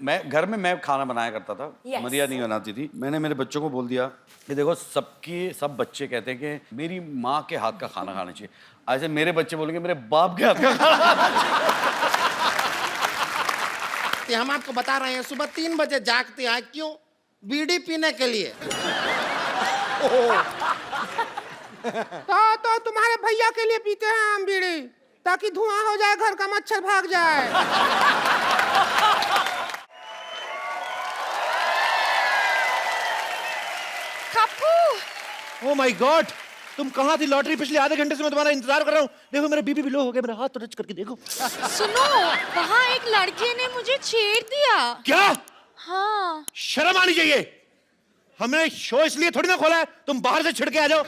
मैं घर में मैं खाना बनाया करता था। मरिया नहीं बनाती थी। मैंने मेरे बच्चों को बोल दिया कि देखो सब बच्चे कहते हैं कि मेरी माँ के हाथ का खाना खाना चाहिए। ऐसे मेरे बच्चे बोलेंगे मेरे बाप के हाथ का खाना। हम आपको बता रहे हैं सुबह 3 बजे जागते हैं, क्यों? बीड़ी पीने के लिए। तो तुम्हारे भैया के लिए पीते हैं हम बीड़ी, ताकि धुआं हो जाए, घर का मच्छर भाग जाए। कप्पू! ओह माय गॉड, तुम कहाँ थी? लॉटरी पिछले आधे घंटे से मैं तुम्हारा इंतजार कर रहा हूँ। देखो मेरा बीपी भी लो हो गया, मेरा हाथ तो टच करके देखो। सुनो, वहाँ एक लड़के ने मुझे छेड़ दिया। क्या? हाँ। शर्म आनी चाहिए। हमने शो इसलिए थोड़ी ना खोला है तुम बाहर से छिड़के आ जाओ।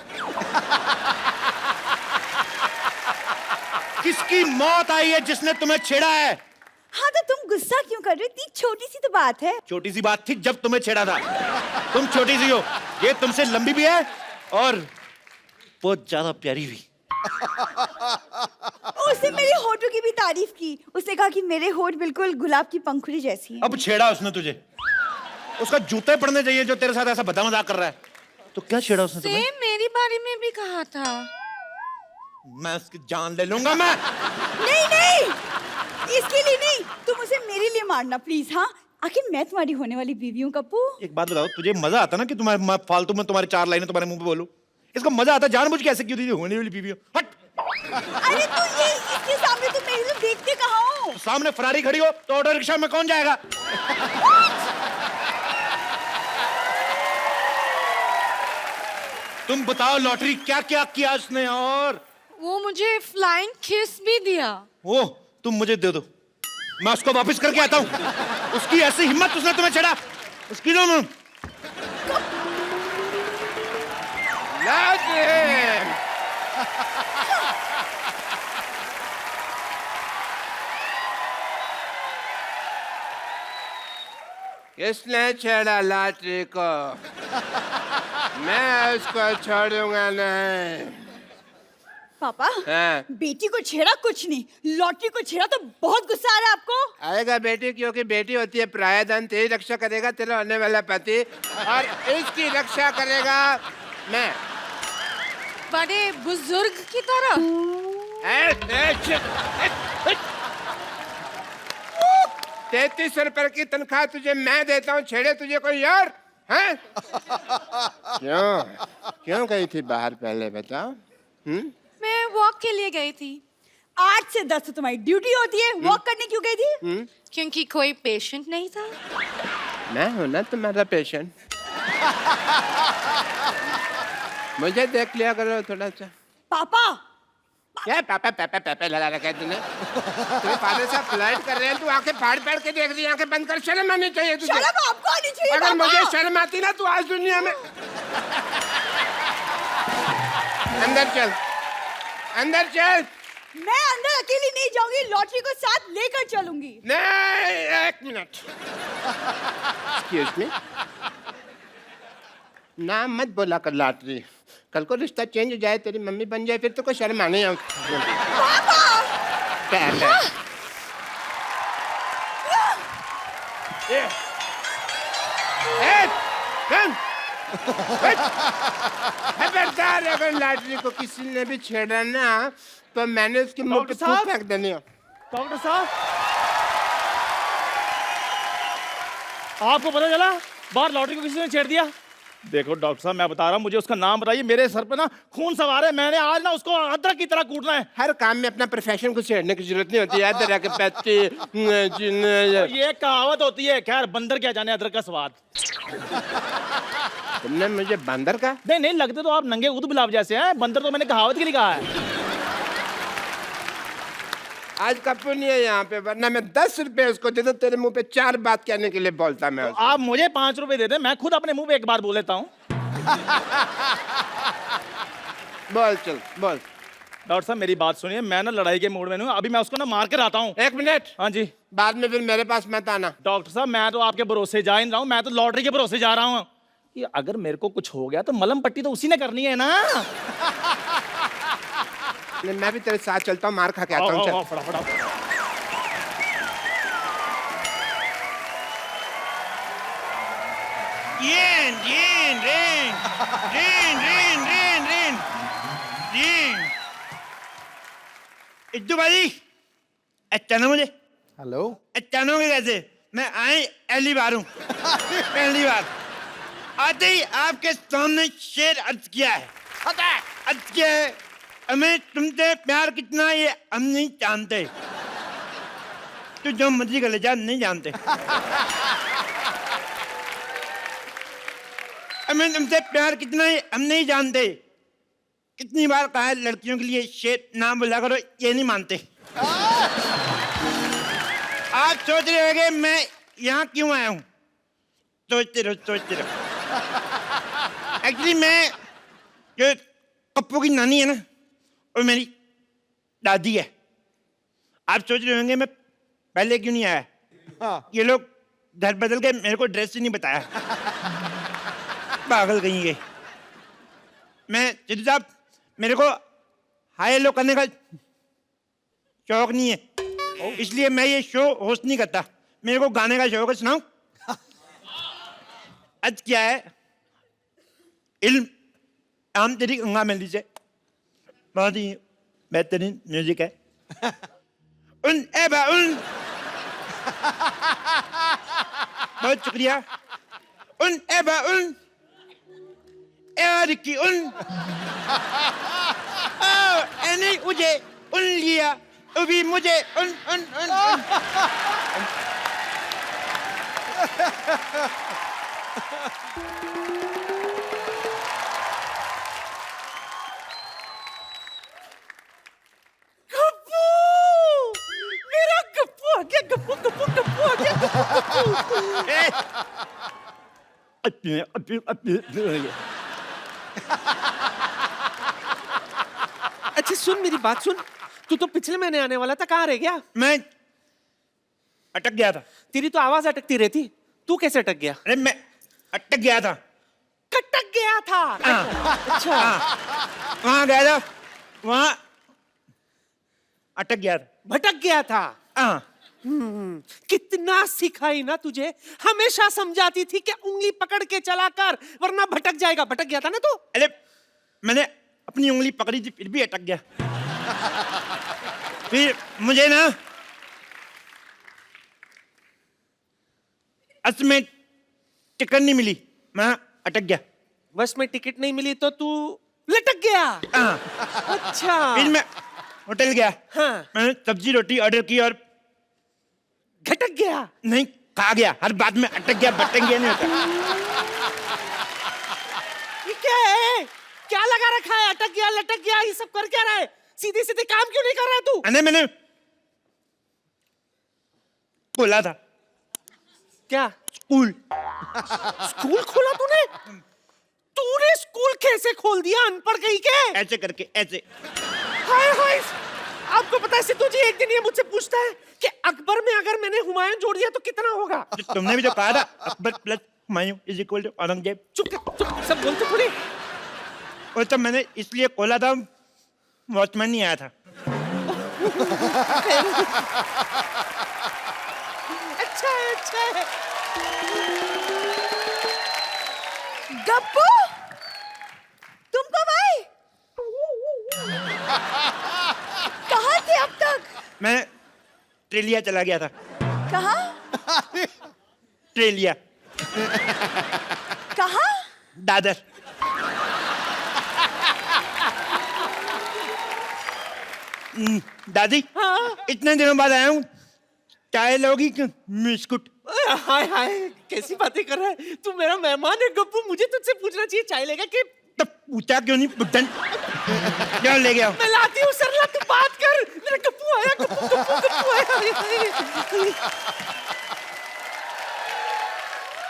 किसकी मौत आई है जिसने तुम्हें छेड़ा है? हाँ तो तुम गुस्सा क्यों कर रहे हो? इतनी छोटी सी तो बात है। छोटी सी बात थी जब तुम्हें छेड़ा था। तुम छोटी सी हो, ये तुमसे लंबी भी है और बहुत ज्यादा प्यारी भी। उसने मेरे होठों की भी तारीफ की। उसने कहा कि मेरे होठ बिल्कुल गुलाब की पंखुड़ी जैसी हैं। अब छेड़ा उसने तुझे, उसका जूते पड़ने चाहिए जो तेरे साथ ऐसा बदा मजाक कर रहा है। तो क्या छेड़ा उसने तुम्हें? सेम मेरी बारे में भी कहा था। मैं उसकी जान ले लूंगा मैं। नहीं, इसके लिए नहीं, तुम उसे मेरे लिए मारना प्लीज। हाँ, आखिर मैं तुम्हारी होने वाली बीवी हूँ कप्पू। एक बात बताओ, तुझे मजा आता ना कि तुम्हारे फालतू में तुम्हारी 4 लाइनें तुम्हारे मुंह पे बोलूं? इसको मजा आता जानबूझ के ऐसे क्यों दी होने वाली बीवी हो? हट। अरे तो ये इसके सामने तुम मेरे को देखते कहाँ हो? तो सामने फरारी खड़ी हो तो ऑटो रिक्शा में कौन जाएगा? तुम बताओ लॉटरी क्या क्या किया उसने? और वो मुझे फ्लाइंग किस भी दिया। ओ, तुम मुझे दे दो, मैं उसको वापस करके आता हूँ। उसकी ऐसी हिम्मत, उसने तुम्हें छेड़ा, उसकी ना किसने छेड़ा लॉटरी को? मैं उसको छोड़ूंगा नहीं। पापा, हाँ। बेटी को छेड़ा कुछ नहीं, लॉटरी को छेड़ा तो बहुत गुस्सा आ रहा है आपको। आएगा बेटी, क्योंकि बेटी होती है प्रायधन। तेरी रक्षा करेगा तेरा होने वाला पति, और इसकी रक्षा करेगा मैं। बड़े बुजुर्ग की तरह। 33 रुपए की तनख्वाह तुझे मैं देता हूँ, छेड़े तुझे कोई यार है? क्यों गई थी बाहर पहले बताओ? मैं वॉक के लिए गई थी। 8 से 10 तो तुम्हारी ड्यूटी होती है, वॉक करने क्यों गई थी? क्योंकि कोई पेशेंट नहीं था। मैं हूं ना तुम्हारा पेशेंट। मुझे देख लिया करो थोड़ा सा। पापा, क्या पापा पापा पापा लगा रखा है तूने? तेरे फादर साहब फ्लर्ट कर रहे हैं, तू आंखें फाड़ फाड़ के देख रही है। आंखें बंद कर, शर्म आनी चाहिए तुझे। शर्म आपको आनी चाहिए। अगर पापा, मुझे शर्म आती ना, तू आज दुनिया में। अंदर चल, अंदर चल। मैं अंदर अकेली नहीं जाऊंगी, लॉटरी को साथ लेकर चलूंगी। नहीं, 1 मिनट। एक्सक्यूज मी, नाम मत बोला कर लॉटरी। कल को रिश्ता चेंज हो जाए, तेरी मम्मी बन जाए, फिर तो कोई शर्म आने। खबरदार, अगर लॉटरी को किसी ने भी छेड़ा ना, तो मैंने उसके मुंह पे थूक फेंक देनी है। डॉक्टर साहब, आपको पता चला बाहर लॉटरी को किसी ने छेड़ दिया? देखो डॉक्टर साहब, मैं बता रहा हूँ, मुझे उसका नाम बताइए। मेरे सर पे ना खून सवार है। मैंने आज ना उसको अदरक की तरह कूटना है। हर काम में अपना प्रोफेशन को छेड़ने की जरूरत नहीं होती है। अदरक के पत्ते, ये कहावत होती है। खैर, बंदर क्या जाने अदरक का स्वाद। तुमने मुझे बंदर का? नहीं नहीं, लगते तो आप नंगे ऊद गुलाब जैसे हैं। बंदर तो मैंने कहावत के लिए कहा है। आज कप्पू नहीं है यहाँ पे, वरना मैं 10 रुपए उसको दे दूं, तेरे मुंह पे 4 बात कहने के लिए बोलता मैं उसको। आप मुझे 5 रुपए दे दें, मैं खुद अपने मुंह पे 1 बार बोल लेता हूँ। बोल, चल बोल। डॉक्टर साहब, मेरी बात सुनिए। मैं ना लड़ाई के मूड में हूँ। अभी मैं उसको ना मार कर आता हूँ। 1 मिनट। हाँ जी। बाद में फिर मेरे पास मत आना। डॉक्टर साहब, मैं तो आपके भरोसे जा ही नहीं रहा हूँ। मैं तो लॉटरी के भरोसे जा रहा हूँ कि अगर मेरे को कुछ हो गया तो मलम पट्टी तो उसी ने करनी है ना। मैं भी तेरे साथ चलता हूँ, मार खा के आता हूँ। Rain rain rain rain rain rain rain rain Iddu भाई अचानक मुझे हेलो अचानक कैसे मैं आए पहली बार हूँ पहली बार आते ही आपके सामने शेर अर्ज किया है अर्ज किया है हमें तुमसे प्यार कितना ये हम नहीं जानते तो जो मर्जी कर ले जा नहीं जानते हमें तुमसे प्यार कितना है हम नहीं जानते कितनी बार कहा है लड़कियों के लिए शेर नाम बोला करो ये नहीं मानते आप सोच रहे होंगे मैं यहाँ क्यों आया हूँ सोचते रहो एक्चुअली मैं जो पप्पू की नानी है ना वो मेरी दादी है आप सोच रहे होंगे मैं पहले क्यों नहीं आया ये लोग घर बदल के मेरे को ड्रेस ही नहीं बताया पागल कहीं गए मैं सिद्धू साहब मेरे को हाई लो करने का शौक नहीं है इसलिए मैं ये शो होस्ट नहीं करता मेरे को गाने का शौक है सुनाऊं आज क्या है इल्म आम तेरी गंगा मेली से बहुत ही बेहतरीन म्यूजिक है उन एबा उन बहुत शुक्रिया उन एबा उन एरिकी उन एनी मुझे उन लिया अभी मुझे उन उन उन, उन। मेरा गप्पू आ गया गप्पू गप्पू गप्पू आ गया अच्छा सुन मेरी बात सुन तू तो पिछले महीने आने वाला था कहाँ रह गया मैं अटक गया था तेरी तो आवाज अटकती रहती तू कैसे अटक गया अरे मैं अटक गया था कटक गया था अच्छा वहां गया था वहां अटक गया था भटक गया था हाँ कितना सिखाई ना तुझे हमेशा समझाती थी कि उंगली पकड़ के चला कर वरना भटक जाएगा भटक गया था ना तू अरे मैंने अपनी उंगली पकड़ी थी फिर भी अटक गया फिर मुझे ना बस में टिकट नहीं मिली मैं अटक गया बस में टिकट नहीं मिली तो तू लटक गया हाँ अच्छा फिर मैं होटल गया हाँ मैंने सब्जी रोटी ऑर्डर की और घटक गया नहीं खा गया हर बात में अटक गया भटक गया नहीं होता ये क्या है क्या लगा रखा है अटक गया लटक गया ये सब कर क्या रहा है सीधे सीधे काम क्यों नहीं कर रहा तू अरे मैंने खोला था क्या स्कूल स्कूल खोला तूने तूने स्कूल कैसे खोल दिया अनपढ़ कहीं के ऐसे करके ऐसे हाय हाय आपको पता है सिद्धू जी एक दिन ये मुझसे पूछता है कि अकबर में अगर मैंने हुमायूं जोड़ दिया तो कितना होगा तुमने भी तो कहा था Akbar plus Humayun is equal to Aurangzeb चुप सब बोलते थोड़ी वो तो मैंने इसलिए खोला था वॉचमैन नहीं आया था अच्छा है अच्छा है गप्पू तुम कब आए कहाँ थे अब तक मैं ट्रेलिया चला गया था कहाँ ट्रेलिया कहाँ दादर दादी इतने दिनों बाद आया हूँ चाय लोगी कि बिस्कुट हाय हाय कैसी बातें कर रहा है तू मेरा मेहमान है गप्पू मुझे तुझसे पूछना चाहिए चाय लेगा कि तो पूछा क्यों नहीं बुड्ढन क्यों ले गया मैं लाती हूँ सरला तू बात कर मेरा गप्पू आया गप्पू आया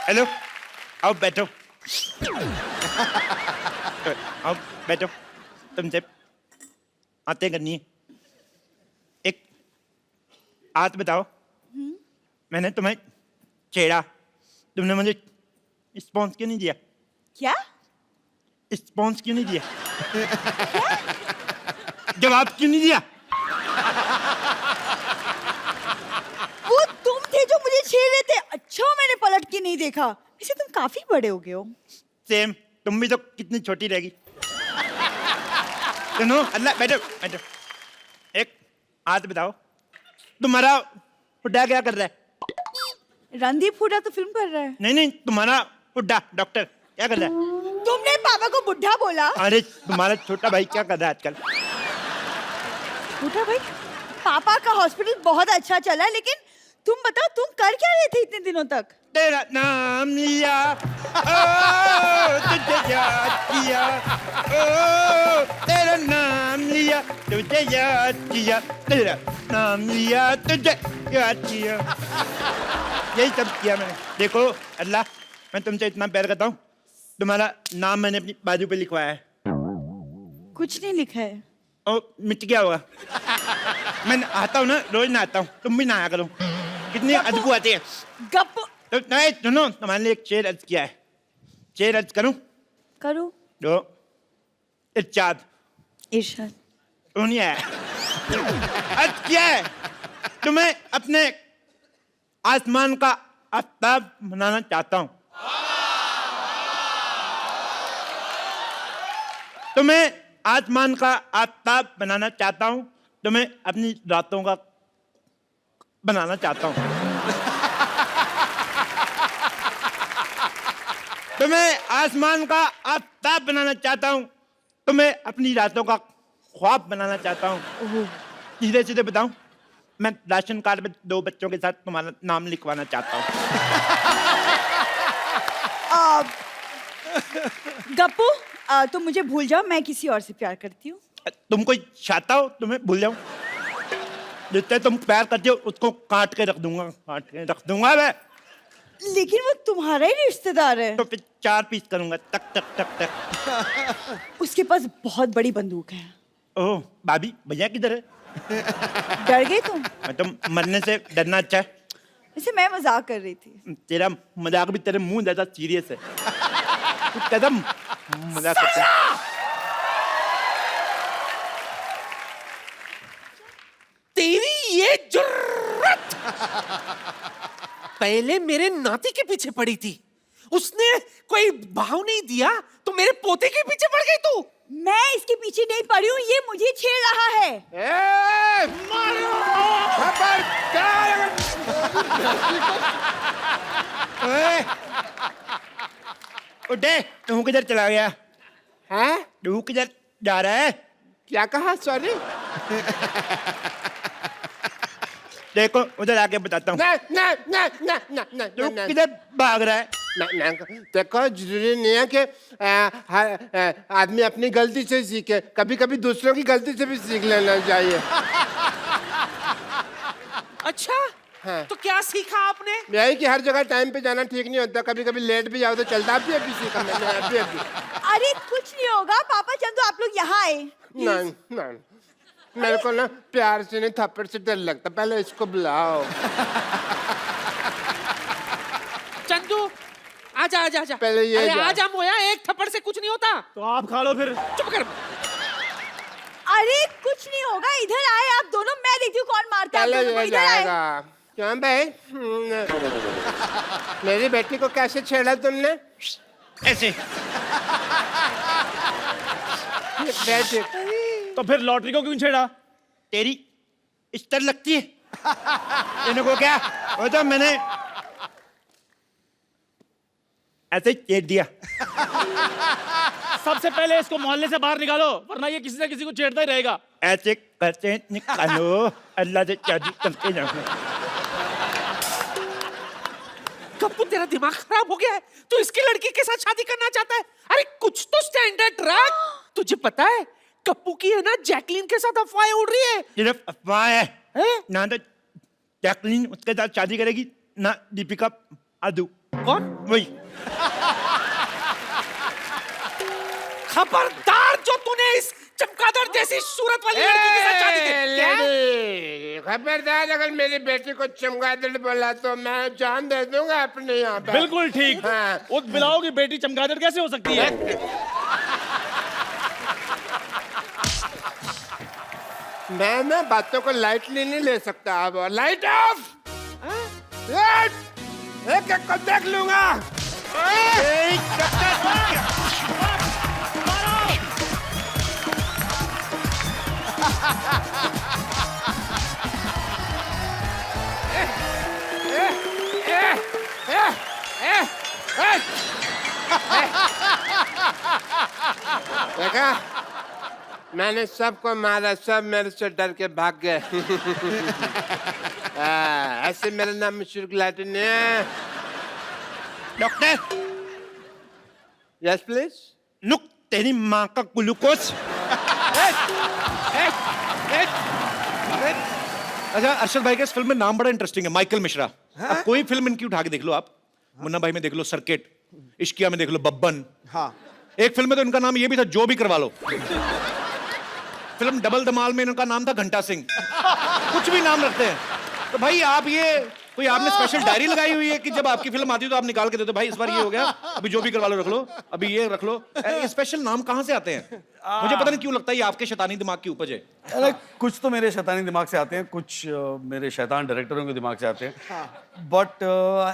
हेलो आओ बैठो आओ बैठो तुमसे बातें करनी है एक बात बताओ मैंने तुम्हें छेड़ा तुमने मुझे रिस्पॉन्स क्यों नहीं दिया क्या रिस्पॉन्स क्यों नहीं दिया जवाब क्यों नहीं दिया वो तुम थे जो मुझे छेड़ रहे थे अच्छा मैंने पलट के नहीं देखा इसे तुम काफी बड़े हो गए हो। सेम, तुम भी तो कितनी छोटी रहेगी। सुनो, अल्लाह, बैठो बैठो। एक बात बताओ, तुम्हारा बुड्ढा क्या कर रहा है? रणदीप हुड्डा तो फिल्म कर रहा है। नहीं नहीं, तुम्हारा बुड्ढा डॉक्टर क्या कर रहा है? तुमने पापा को बुढ़ा बोला। अरे तुम्हारा छोटा भाई क्या कर रहा है आजकल? बुढ़ा भाई, पापा का हॉस्पिटल बहुत अच्छा चला है, लेकिन तुम बताओ तुम कर क्या रहे थे इतने दिनों तक? तेरा नाम लिया, ओ तुझे याद किया, ओ तेरा नाम लिया, तुझे याद किया, तेरा नाम लिया, तुझे याद किया। यही सब किया मैंने। देखो अल्लाह, मैं तुमसे इतना प्यार करता हूँ, तुम्हारा नाम मैंने अपनी बाजू पे लिखवाया है। कुछ नहीं लिखा है। ओ मिट गया होगा। मैं आता हूँ ना, रोज नहाता हूँ, तुम भी नहाया करो। कितनी अदबू आती है। गप तो नहीं सुनो, तुम्हारे लिए एक शेर अर्ज किया है। शेर अर्ज करूं? करो। तो इरशाद। इरशाद। नहीं है। अर्ज किया है, तुम्हें अपने आसमान का आफ्ताब बनाना चाहता हूं। तुम्हें आसमान का आफ्ताब बनाना चाहता हूं, तुम्हें अपनी रातों का बनाना चाहता हूं। तुम्हें आसमान का आफ्ताब बनाना चाहता हूं, तुम्हें अपनी रातों का ख्वाब बनाना चाहता हूं। सीधे सीधे बताऊं, मैं राशन कार्ड में 2 बच्चों के साथ तुम्हारा नाम लिखवाना चाहता हूं। गप्पू, तुम मुझे भूल जाओ, मैं किसी और से प्यार करती हूँ। तुम कोई चाहता हो तुम्हें भूल जाऊं? जिससे तुम प्यार करते हो उसको काट के रख दूंगा, काट के रख दूंगा मैं। लेकिन वो तुम्हारा ही रिश्तेदार है। तो फिर 4 पीस करूंगा, टक टक टक टक। उसके पास बहुत बड़ी बंदूक है। ओह भाभी, भैया किधर है? डर गई तुम? मैं तो मरने से डरना अच्छा है। वैसे मैं मजाक कर रही थी। तेरा मजाक भी तेरे मुंह ज्यादा सीरियस है। तू कदम मजाक करता है। तेरी ये जुर्रत पहले मेरे नाती के पीछे पड़ी थी, उसने कोई भाव नहीं दिया तो मेरे पोते के पीछे पड़ गई तू। मैं इसके पीछे नहीं पड़ी हूँ, ये मुझे छेड़ रहा है। उठे, तू किधर चला गया? हैं? तू किधर जा रहा है? क्या कहा? सॉरी। देखो उधर आके बताता हूँ। तू किधर भाग रहा है? देखो, जरूरी नहीं है कि आदमी अपनी गलती से सीखे, कभी कभी दूसरों की गलती से भी सीख लेना चाहिए। अच्छा, हाँ। तो क्या सीखा आपने? यही कि हर जगह टाइम पे जाना ठीक नहीं होता, कभी कभी लेट भी जाओ तो चलता। अभी सीखा मैंने, अभी। अरे कुछ नहीं होगा पापा, चंदू आप लोग यहाँ आए। नहीं नहीं, मेरे को ना प्यार से नहीं, थप्पड़ से डर लगता। पहले इसको बुलाओ। चंदू आजा आजा आजा। पहले ये अरे जा। आजा मोया, एक थप्पड़ से कुछ नहीं होता। तो आप खा लो फिर। चुप कर। अरे कुछ नहीं होगा, इधर आए आप दोनों, मैं देखती हूँ कौन मारता है आप पहले दोनों को। ये इधर आए। जाएगा। क्यों भाई? मेरी बेटी को कैसे छेड़ा तुमने? ऐसे। बेटी तो फिर लॉटरी को क्यों छेड़ा? तेरी इस्तर लगती है। इनको क्या? वो तो मैंने ऐसे ही छेड़ दिया। सबसे पहले इसको मोहल्ले से बाहर निकालो, वरना ये किसी न किसी को छेड़ता ही रहेगा। ऐसे करते निकालो, अल्लाह से शादी करते जाओ। गप्पू, तेरा दिमाग खराब हो गया है? तू इसकी लड़की के साथ शादी करना चाहता है? अरे कुछ तो स्टैंडर्ड रख। तुझे पता है गप्पू की है ना जैकलीन के साथ अफवाहें उड़ रही है। सिर्फ अफवाह है। हैं? ना तो जैकलीन उसके साथ शादी करेगी, ना दीपिका आदू। कौन? वही। खबरदार जो तूने इस चमगादड़ जैसी सूरत वाली लड़की के साथ शादी की। क्या? लेडी, खबरदार, अगर मेरी बेटी को चमगादड़ बोला तो मैं जान दे दूंगा अपने यहाँ पे। बिल्कुल ठीक। हाँ। उस बिलाओ की बेटी चमगादड़ कैसे हो सकती है? मैं ना बातों को लाइटली नहीं ले सकता। अब लाइट ऑफ। एक एक को देख लूंगा। देखा, मैंने सबको मारा, सब मेरे से डर के भाग गए। ऐसे मेरा नाम मशहूर लाटिन है। Doctor yes please. नुक तेरी माँ का ग्लूकोज। अच्छा, अरशद भाई के इस फिल्म में नाम बड़ा इंटरेस्टिंग है, माइकल मिश्रा। अब कोई फिल्म इनकी उठा के देख लो आप, मुन्ना भाई में देख लो सर्किट, इश्किया में देख लो बब्बन। हाँ। एक फिल्म में तो इनका नाम ये भी था, जो भी करवा लो। फिल्म डबल धमाल में इनका नाम था घंटा सिंह। कुछ भी नाम रखते हैं। तो भाई आप ये कोई आपने स्पेशल डायरी लगाई हुई है कि जब आपकी फिल्म आती है तो आप निकाल के दे दो, भाई इस बार ये हो गया, अभी जो भी करवा लो रख लो, अभी ये रख लो। ये स्पेशल नाम कहाँ से आते हैं? मुझे पता नहीं क्यों लगता है ये आपके शैतानी दिमाग की उपज है। अरे कुछ तो मेरे शैतानी दिमाग से आते हैं, कुछ मेरे शैतान डायरेक्टरों के दिमाग से आते हैं। बट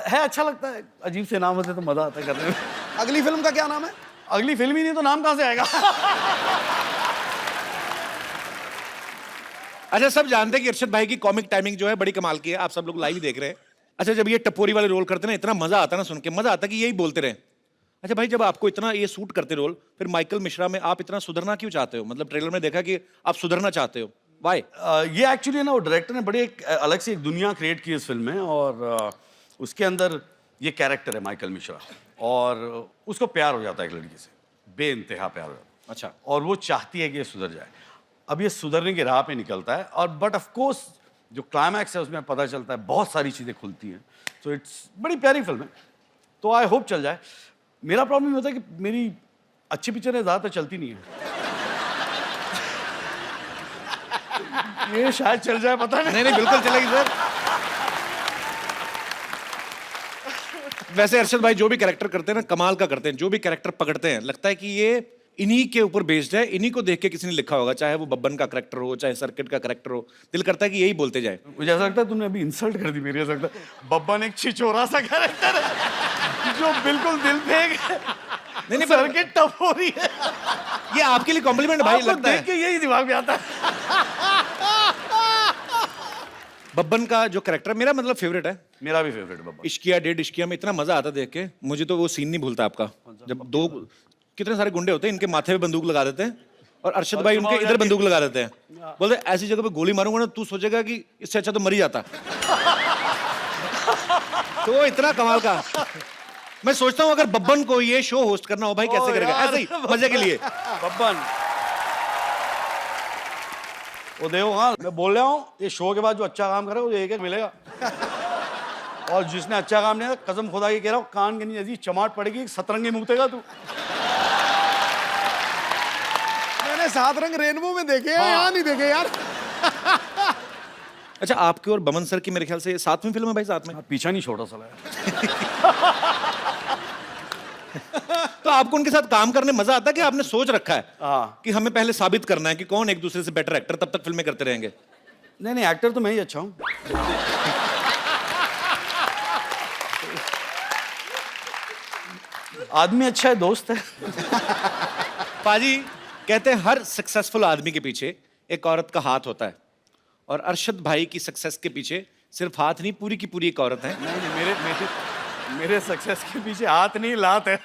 है, अच्छा लगता है, अजीब से नाम होते तो मजा आता है करने में। अगली फिल्म का क्या नाम है? अगली फिल्म ही नहीं तो नाम कहाँ से आएगा? अच्छा, सब जानते हैं कि अरशद भाई की कॉमिक टाइमिंग जो है बड़ी कमाल की है, आप सब लोग लाइव देख रहे हैं। अच्छा, जब ये टपोरी वाले रोल करते हैं ना, इतना मजा आता है ना सुन के, मजा आता है कि यही बोलते रहे। अच्छा भाई, जब आपको इतना ये सूट करते रोल, फिर माइकल मिश्रा में आप इतना सुधरना क्यों चाहते हो? मतलब ट्रेलर में देखा कि आप सुधरना चाहते हो, वाई? ये एक्चुअली ना, वो डायरेक्टर ने बड़ी एक अलग से एक दुनिया क्रिएट की इस फिल्म में, और उसके अंदर ये कैरेक्टर है माइकल मिश्रा, और उसको प्यार हो जाता है एक लड़की से, बेइंतहा प्यार हो जाता है। अच्छा। और वो चाहती है कि ये सुधर जाए। अब ये सुधरने की राह पे निकलता है, और बट ऑफ कोर्स जो क्लाइमैक्स है उसमें पता चलता है बहुत सारी चीज़ें खुलती हैं। सो इट्स बड़ी प्यारी फिल्म है, तो आई होप चल जाए। मेरा प्रॉब्लम ये होता है कि मेरी अच्छी पिक्चरें ज़्यादातर चलती नहीं है। ये शायद चल जाए, पता नहीं। नहीं, बिल्कुल चलेगी सर। वैसे अरशद भाई जो भी कैरेक्टर करते हैं ना, कमाल का करते हैं। जो भी कैरेक्टर पकड़ते हैं, लगता है कि ये इन्हीं के ऊपर बेस्ड है, इन्हीं को देख के किसी ने लिखा होगा, चाहे वो बब्बन का कैरेक्टर हो, चाहे सर्किट का कैरेक्टर हो। दिल करता है कि यही बोलते जाए। मुझे ऐसा लगता है तुमने अभी इंसल्ट कर दी मेरी। ऐसा लगता है बब्बन एक छिछोरा सा कैरेक्टर है जो बिल्कुल दिल फेंक नहीं, सर्किट टफ हो रही है। ये आपके लिए कॉम्प्लीमेंट भाई, आपको लगता देख है। के यही दिमाग में आता है। बब्बन का जो कैरेक्टर मेरा मतलब फेवरेट है। मेरा भी फेवरेट है बब्बन। इश्किया, डेढ़ इश्किया में इतना मजा आता देख के। मुझे तो वो सीन नहीं भूलता आपका, जब दो कितने सारे गुंडे होते हैं, इनके माथे पे बंदूक लगा देते हैं और अरशद भाई उनके इधर बंदूक लगा देते हैं। बोलते ऐसी जगह पे गोली मारूंगा ना, तू सोचेगा कि इससे अच्छा तो मर ही जाता। तो इतना कमाल का। मैं सोचता हूँ अगर बब्बन को ये शो होस्ट करना हो भाई, कैसे करेगा? ऐसे ही मजे के लिए। बब्बन वो देखो, हाँ मैं बोल रहा हूँ, ये शो के बाद जो अच्छा काम करे वो एक मिलेगा, और जिसने अच्छा काम नहीं किया, कसम खुदा की कह रहा हूँ, कान के नीचे ऐसी चमाट पड़ेगी, सतरंगी मुतेगा तू। मैंने 7 रंग रेनबो में देखे हैं, यहाँ नहीं देखे यार। अच्छा, आपके और बमन सर की मेरे ख्याल से 7वीं फिल्म है भाई, साथ में। पीछा नहीं छोटा साला है। तो आपको उनके साथ काम करने मजा आता है कि आपने सोच रखा है हाँ। कि हमें पहले साबित करना है कि कौन एक दूसरे से बेटर एक्टर, तब तक फिल्में करते रहेंगे? नहीं नहीं, एक्टर तो मैं ही अच्छा हूँ। आदमी अच्छा है, दोस्त है। पाजी कहते हैं हर सक्सेसफुल आदमी के पीछे एक औरत का हाथ होता है, और अरशद भाई की सक्सेस के पीछे सिर्फ हाथ नहीं, पूरी की पूरी एक औरत है। नहीं मेरे सक्सेस के पीछे हाथ नहीं, लात है।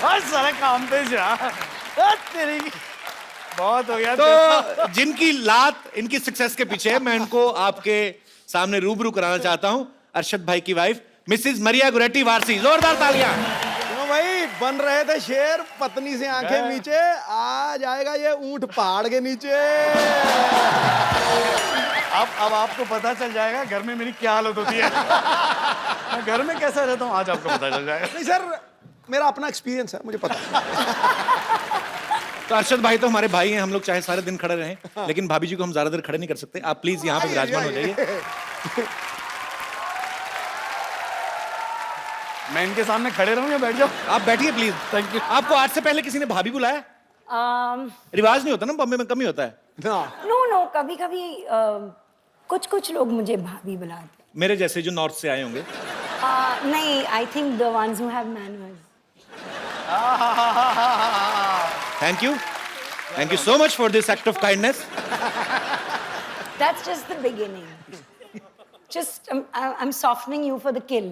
हर सारा काम पे जा। तेरी बहुत हो गया। तो जिनकी लात इनकी सक्सेस के पीछे है, मैं इनको आपके सामने रूबरू कराना चाहता हूं। अरशद भाई की वाइफ मिसेस मरिया गुरेटी वारसी, जोरदार तालियां। क्यों भाई, बन रहे थे शेर, पत्नी से आंखें नीचे, आ जाएगा ये ऊंट पहाड़ के नीचे। अब आपको पता चल जाएगा घर में मेरी क्या हालत होती है। मैं घर में कैसा रहता हूँ, आज आपको पता चल जाएगा। नहीं सर, मेरा अपना एक्सपीरियंस है, मुझे पता है। तो अरशद भाई तो हमारे भाई हैं, हम लोग चाहे सारे दिन खड़े रहें, लेकिन भाभी जी को हम ज्यादा देर खड़े नहीं कर सकते। आप प्लीज यहाँ पे विराजमान हो जाइए। मैं इनके सामने खड़े रहूं या बैठ जाऊं? आप बैठिए प्लीज। Thank you. आपको आज से पहले किसी ने भाभी बुलाया? रिवाज नहीं होता ना, बॉम्बे में कम ही होता है। नो कभी कभी कुछ लोग मुझे भाभी बुलाते हैं। मेरे जैसे जो नॉर्थ से आए होंगे। नहीं, I think the ones who have manners. Thank you so much for this act of kindness. That's just the beginning. Just I'm softening you for the kill.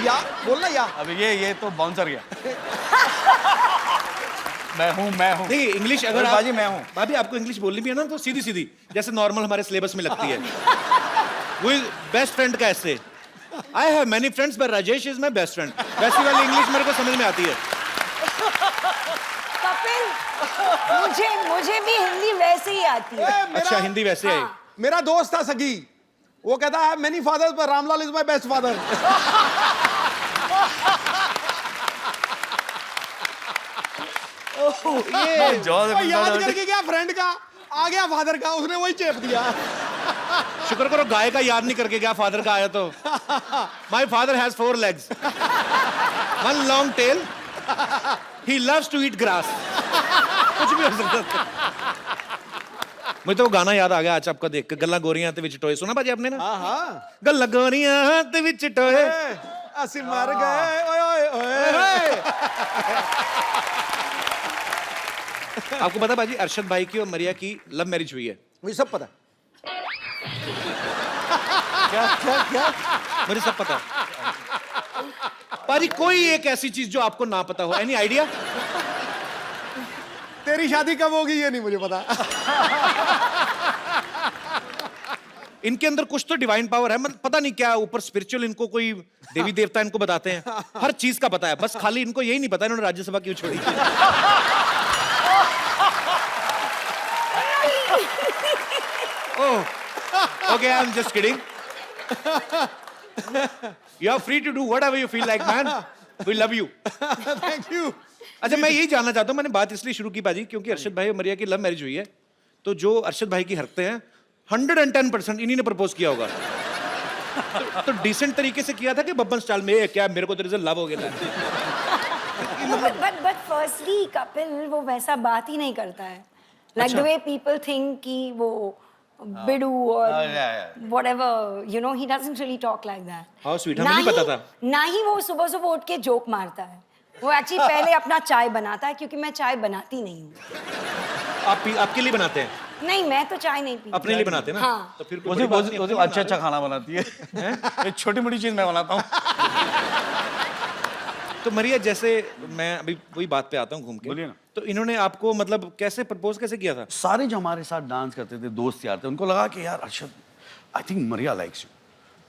या बोलना या अब ये तो बाउंसर गया। मैं हूँ नहीं, इंग्लिश अगर आप बाजी मैं हूँ। भाभी आपको इंग्लिश बोलनी भी है ना तो सीधी सीधी जैसे नॉर्मल हमारे सिलेबस में लगती है। वो बेस्ट फ्रेंड का ऐसे I have many friends but Rajesh is my best friend, वैसी वाली इंग्लिश मेरे को समझ में आती है। कपिल, मुझे भी हिंदी वैसे ही आती है। अच्छा, हिंदी वैसे आई। मेरा दोस्त था सगी, वो कहता है मेनी फादर्स पर Ramlal is my best father. याद करके क्या फ्रेंड का आ गया फादर का, उसने वही चेप दिया। शुक्र करो गाय का याद नहीं करके गया, फादर का आया तो। My father has 4 legs, 1 long tail, he loves to eat grass। कुछ भी हो सकता है। मुझे तो वो गाना याद आ गया आज आपका देख के, गल्ला गोरियां ते विच टोए। सुना भाजी आपने ना? हाँ गल्ला गोरियां ते विच टोए, असि मर गए ओए ओए ओए। आपको पता भाजी अरशद भाई की और मरिया की लव मैरिज हुई है? मुझे सब पता। क्या मुझे सब पता है भाजी। कोई एक ऐसी चीज जो आपको ना पता हो, एनी आइडिया? तेरी शादी कब होगी ये नहीं मुझे पता। इनके अंदर कुछ तो डिवाइन पावर है, मतलब पता नहीं क्या ऊपर स्पिरिचुअल, इनको कोई देवी देवता इनको बताते हैं, हर चीज का पता है, बस खाली इनको यही नहीं पता इन्होंने राज्यसभा क्यों छोड़ी। Okay, I'm just kidding. You are free to do whatever you feel like, man. We love you. Thank you. अच्छा, मैं यही जानना चाहता हूँ, मैंने बात इसलिए शुरू की बाजी क्योंकि अरशद भाई और मरिया की लव मैरिज हुई है, तो जो अरशद भाई की हरकतें हैं 110% इन्हीं ने प्रपोज किया होगा। तो डिसेंट तरीके से किया था कि बब्बन स्टाइल में, क्या मेरे को तेरे से लव हो गया था? But firstly, कपिल वो वैसा बात ही नहीं करता है। Like the way people think कि वो बिडू और whatever, you know, he doesn't really talk like that. How sweet, हमें नहीं पता था। ना ही वो सुबह सुबह उठ के जोक मारता है। वो एक्चुअली पहले अपना चाय बनाता है, क्योंकि मैं चाय बनाती नहीं हूँ। आपके लिए बनाते हैं? नहीं, मैं तो चाय नहीं पीती। अपने लिए बनाते हैं ना? हाँ। तो फिर वो अच्छा खाना बनाती है। एक छोटी मोटी चीज मैं बनाता हूँ। तो मरिया, जैसे मैं अभी वही बात पे आता हूँ घूम के, बोलिए ना। तो इन्होंने आपको मतलब कैसे प्रपोज कैसे किया था? सारे जो हमारे साथ डांस करते थे दोस्त यार थे, उनको लगा कि यार Arshad, I think Maria likes you.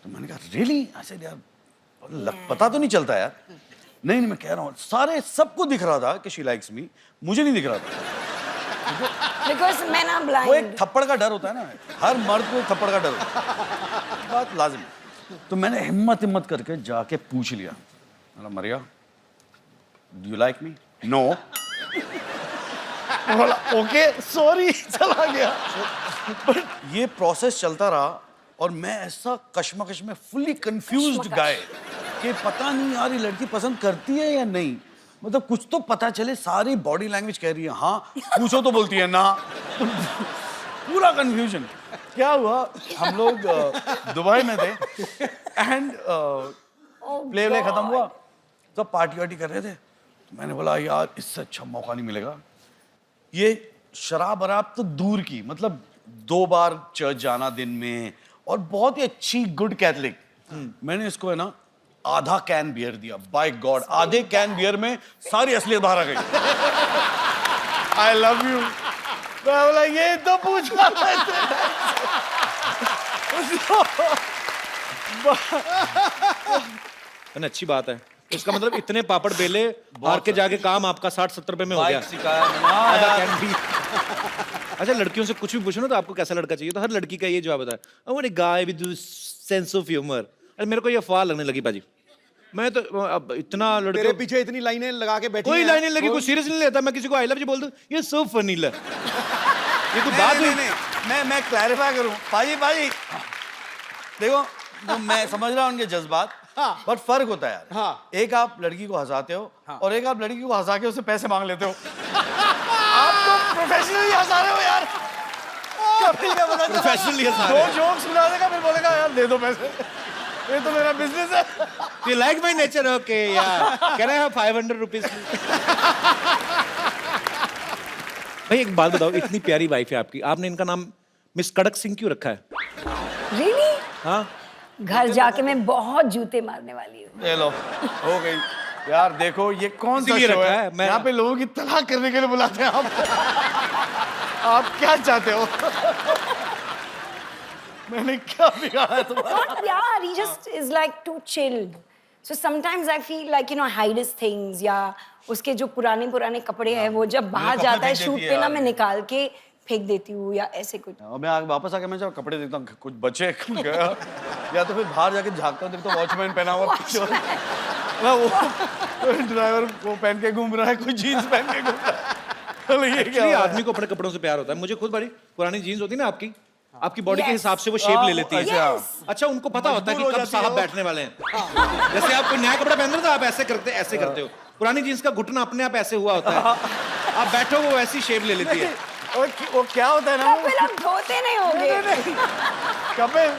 तो मैंने कहा रियली? ऐसे यार पता तो नहीं चलता यार। नहीं मैं कह रहा हूँ, सारे सबको दिख रहा था कि शी लाइक्स मी, मुझे नहीं दिख रहा था। Because men are blind. वो एक थप्पड़ का डर होता है ना, हर मर्द को एक थप्पड़ का डर होता है, बात लाजिम है। तो मैंने हिम्मत करके जाके पूछ लिया, Maria do you like me? No. बोला ओके सॉरी, चला गया। बट ये प्रोसेस चलता रहा और मैं ऐसा कश्मकश में फुल्ली कंफ्यूज्ड गाय कि पता नहीं यार ये लड़की पसंद करती है या नहीं, मतलब कुछ तो पता चले। सारी बॉडी लैंग्वेज कह रही है हाँ, पूछो तो बोलती है ना। पूरा कंफ्यूजन। क्या हुआ, हम लोग दुबई में थे एंड प्ले खत्म हुआ तो पार्टी वार्टी कर रहे थे। तो मैंने बोला यार इससे अच्छा मौका नहीं मिलेगा। ये शराब वराब तो दूर की, मतलब 2 बार चर्च जाना दिन में और बहुत ही अच्छी गुड कैथलिक। मैंने इसको है ना आधा कैन बियर दिया। बाय गॉड, आधे कैन बियर में सारी असलियत बाहर आ गई। I love you. मैं बोला ये तो पूछना अच्छी बात है। इसका मतलब इतने पापड़ बेले हार के जाके काम आपका 60-70 रुपए में हो गया। अच्छा, लड़कियों से कुछ भी पूछो ना तो आपको कैसा लड़का चाहिए, तो हर लड़की का ये जवाब होता है, I want a guy with sense of humour. अरे मेरे को ये फाल लगने लगी बाजी। मैं तो अब इतना लड़के तेरे पीछे इतनी लाइनें लगा के बैठी कोई लाइनें लगी, कोई सीरियस नहीं लेता। मैं किसी को आई लव यू बोल दूं, ये सो फनी ल। ये तो बात हुई। मैं क्लैरिफाई करूं पाजी देखो, तो मैं समझ रहा हूं उनके जज्बात, पर फर्क होता है यार। एक आप लड़की को हंसाते हो और एक आप लड़की को हंसा के उससे पैसे मांग लेते हो। आप तो प्रोफेशनली हंसा रहे हो यार। प्रोफेशनली हंसा रहे हो। 2 जोक्स सुना देगा फिर बोलेगा यार दे दो पैसे। ये तो मेरा बिजनेस है। You like my nature? Okay, yeah. Can I have 500 rupees? भाई एक बात बताओ, इतनी प्यारी वाइफ है आपकी, आपने इनका नाम मिस कड़क सिंह क्यों रखा है? Really? हाँ, घर जाके मैं बहुत जूते मारने वाली हूँ। ले लो, हो गई। यार देखो ये कौन सा इसीलिए शो रखा है? है, मैं- यहाँ पे लोगों की तलाक करने के लिए बुलाते हैं आप। आप क्या चाहते हो? मैंने क्या बिगाड़ा है तुम्हारा? Not प्यार, he just is like too chilled. So sometimes I feel like, you know, hide his things, या उसके जो पुराने कपड़े हैं वो जब बाहर कपड़े जाता है फेंक शूट देती है पे ना, यार। मैं निकाल के फेंक देती हूँ या ऐसे कुछ। और मैं वापस आके मैं जब कपड़े देखता हूँ कुछ बचे गया, या तो फिर बाहर जाके झांकता हूँ, देखता हूँ वॉचमैन पहना हुआ पीछे वाला। वो ड्राइवर वो पहन के घूम रहा है, कोई जीन्स पहन के घूम रहा है। तो ये क्या एक्चुअली हो रहा है? आदमी को अपने कपड़ों से प्यार होता है। मुझे खुद बड़ी पुरानी जीन्स होती है ना आपकी बॉडी के Yes. हिसाब से वो शेप ले लेती है। Yes. अच्छा, उनको पता होता है कि मजबूर हो कब जाती है साहब वो। बैठने वाले हैं। जैसे आप कोई नया कपड़ा पहन रहे हो तो आप ऐसे करते हो। पुरानी जीन्स का घुटना अपने आप ऐसे हुआ होता है, आप बैठो वो वैसी शेप ले लेती है। वो क्या होता है ना, कपिल अब धोते नहीं होंगे। कपिल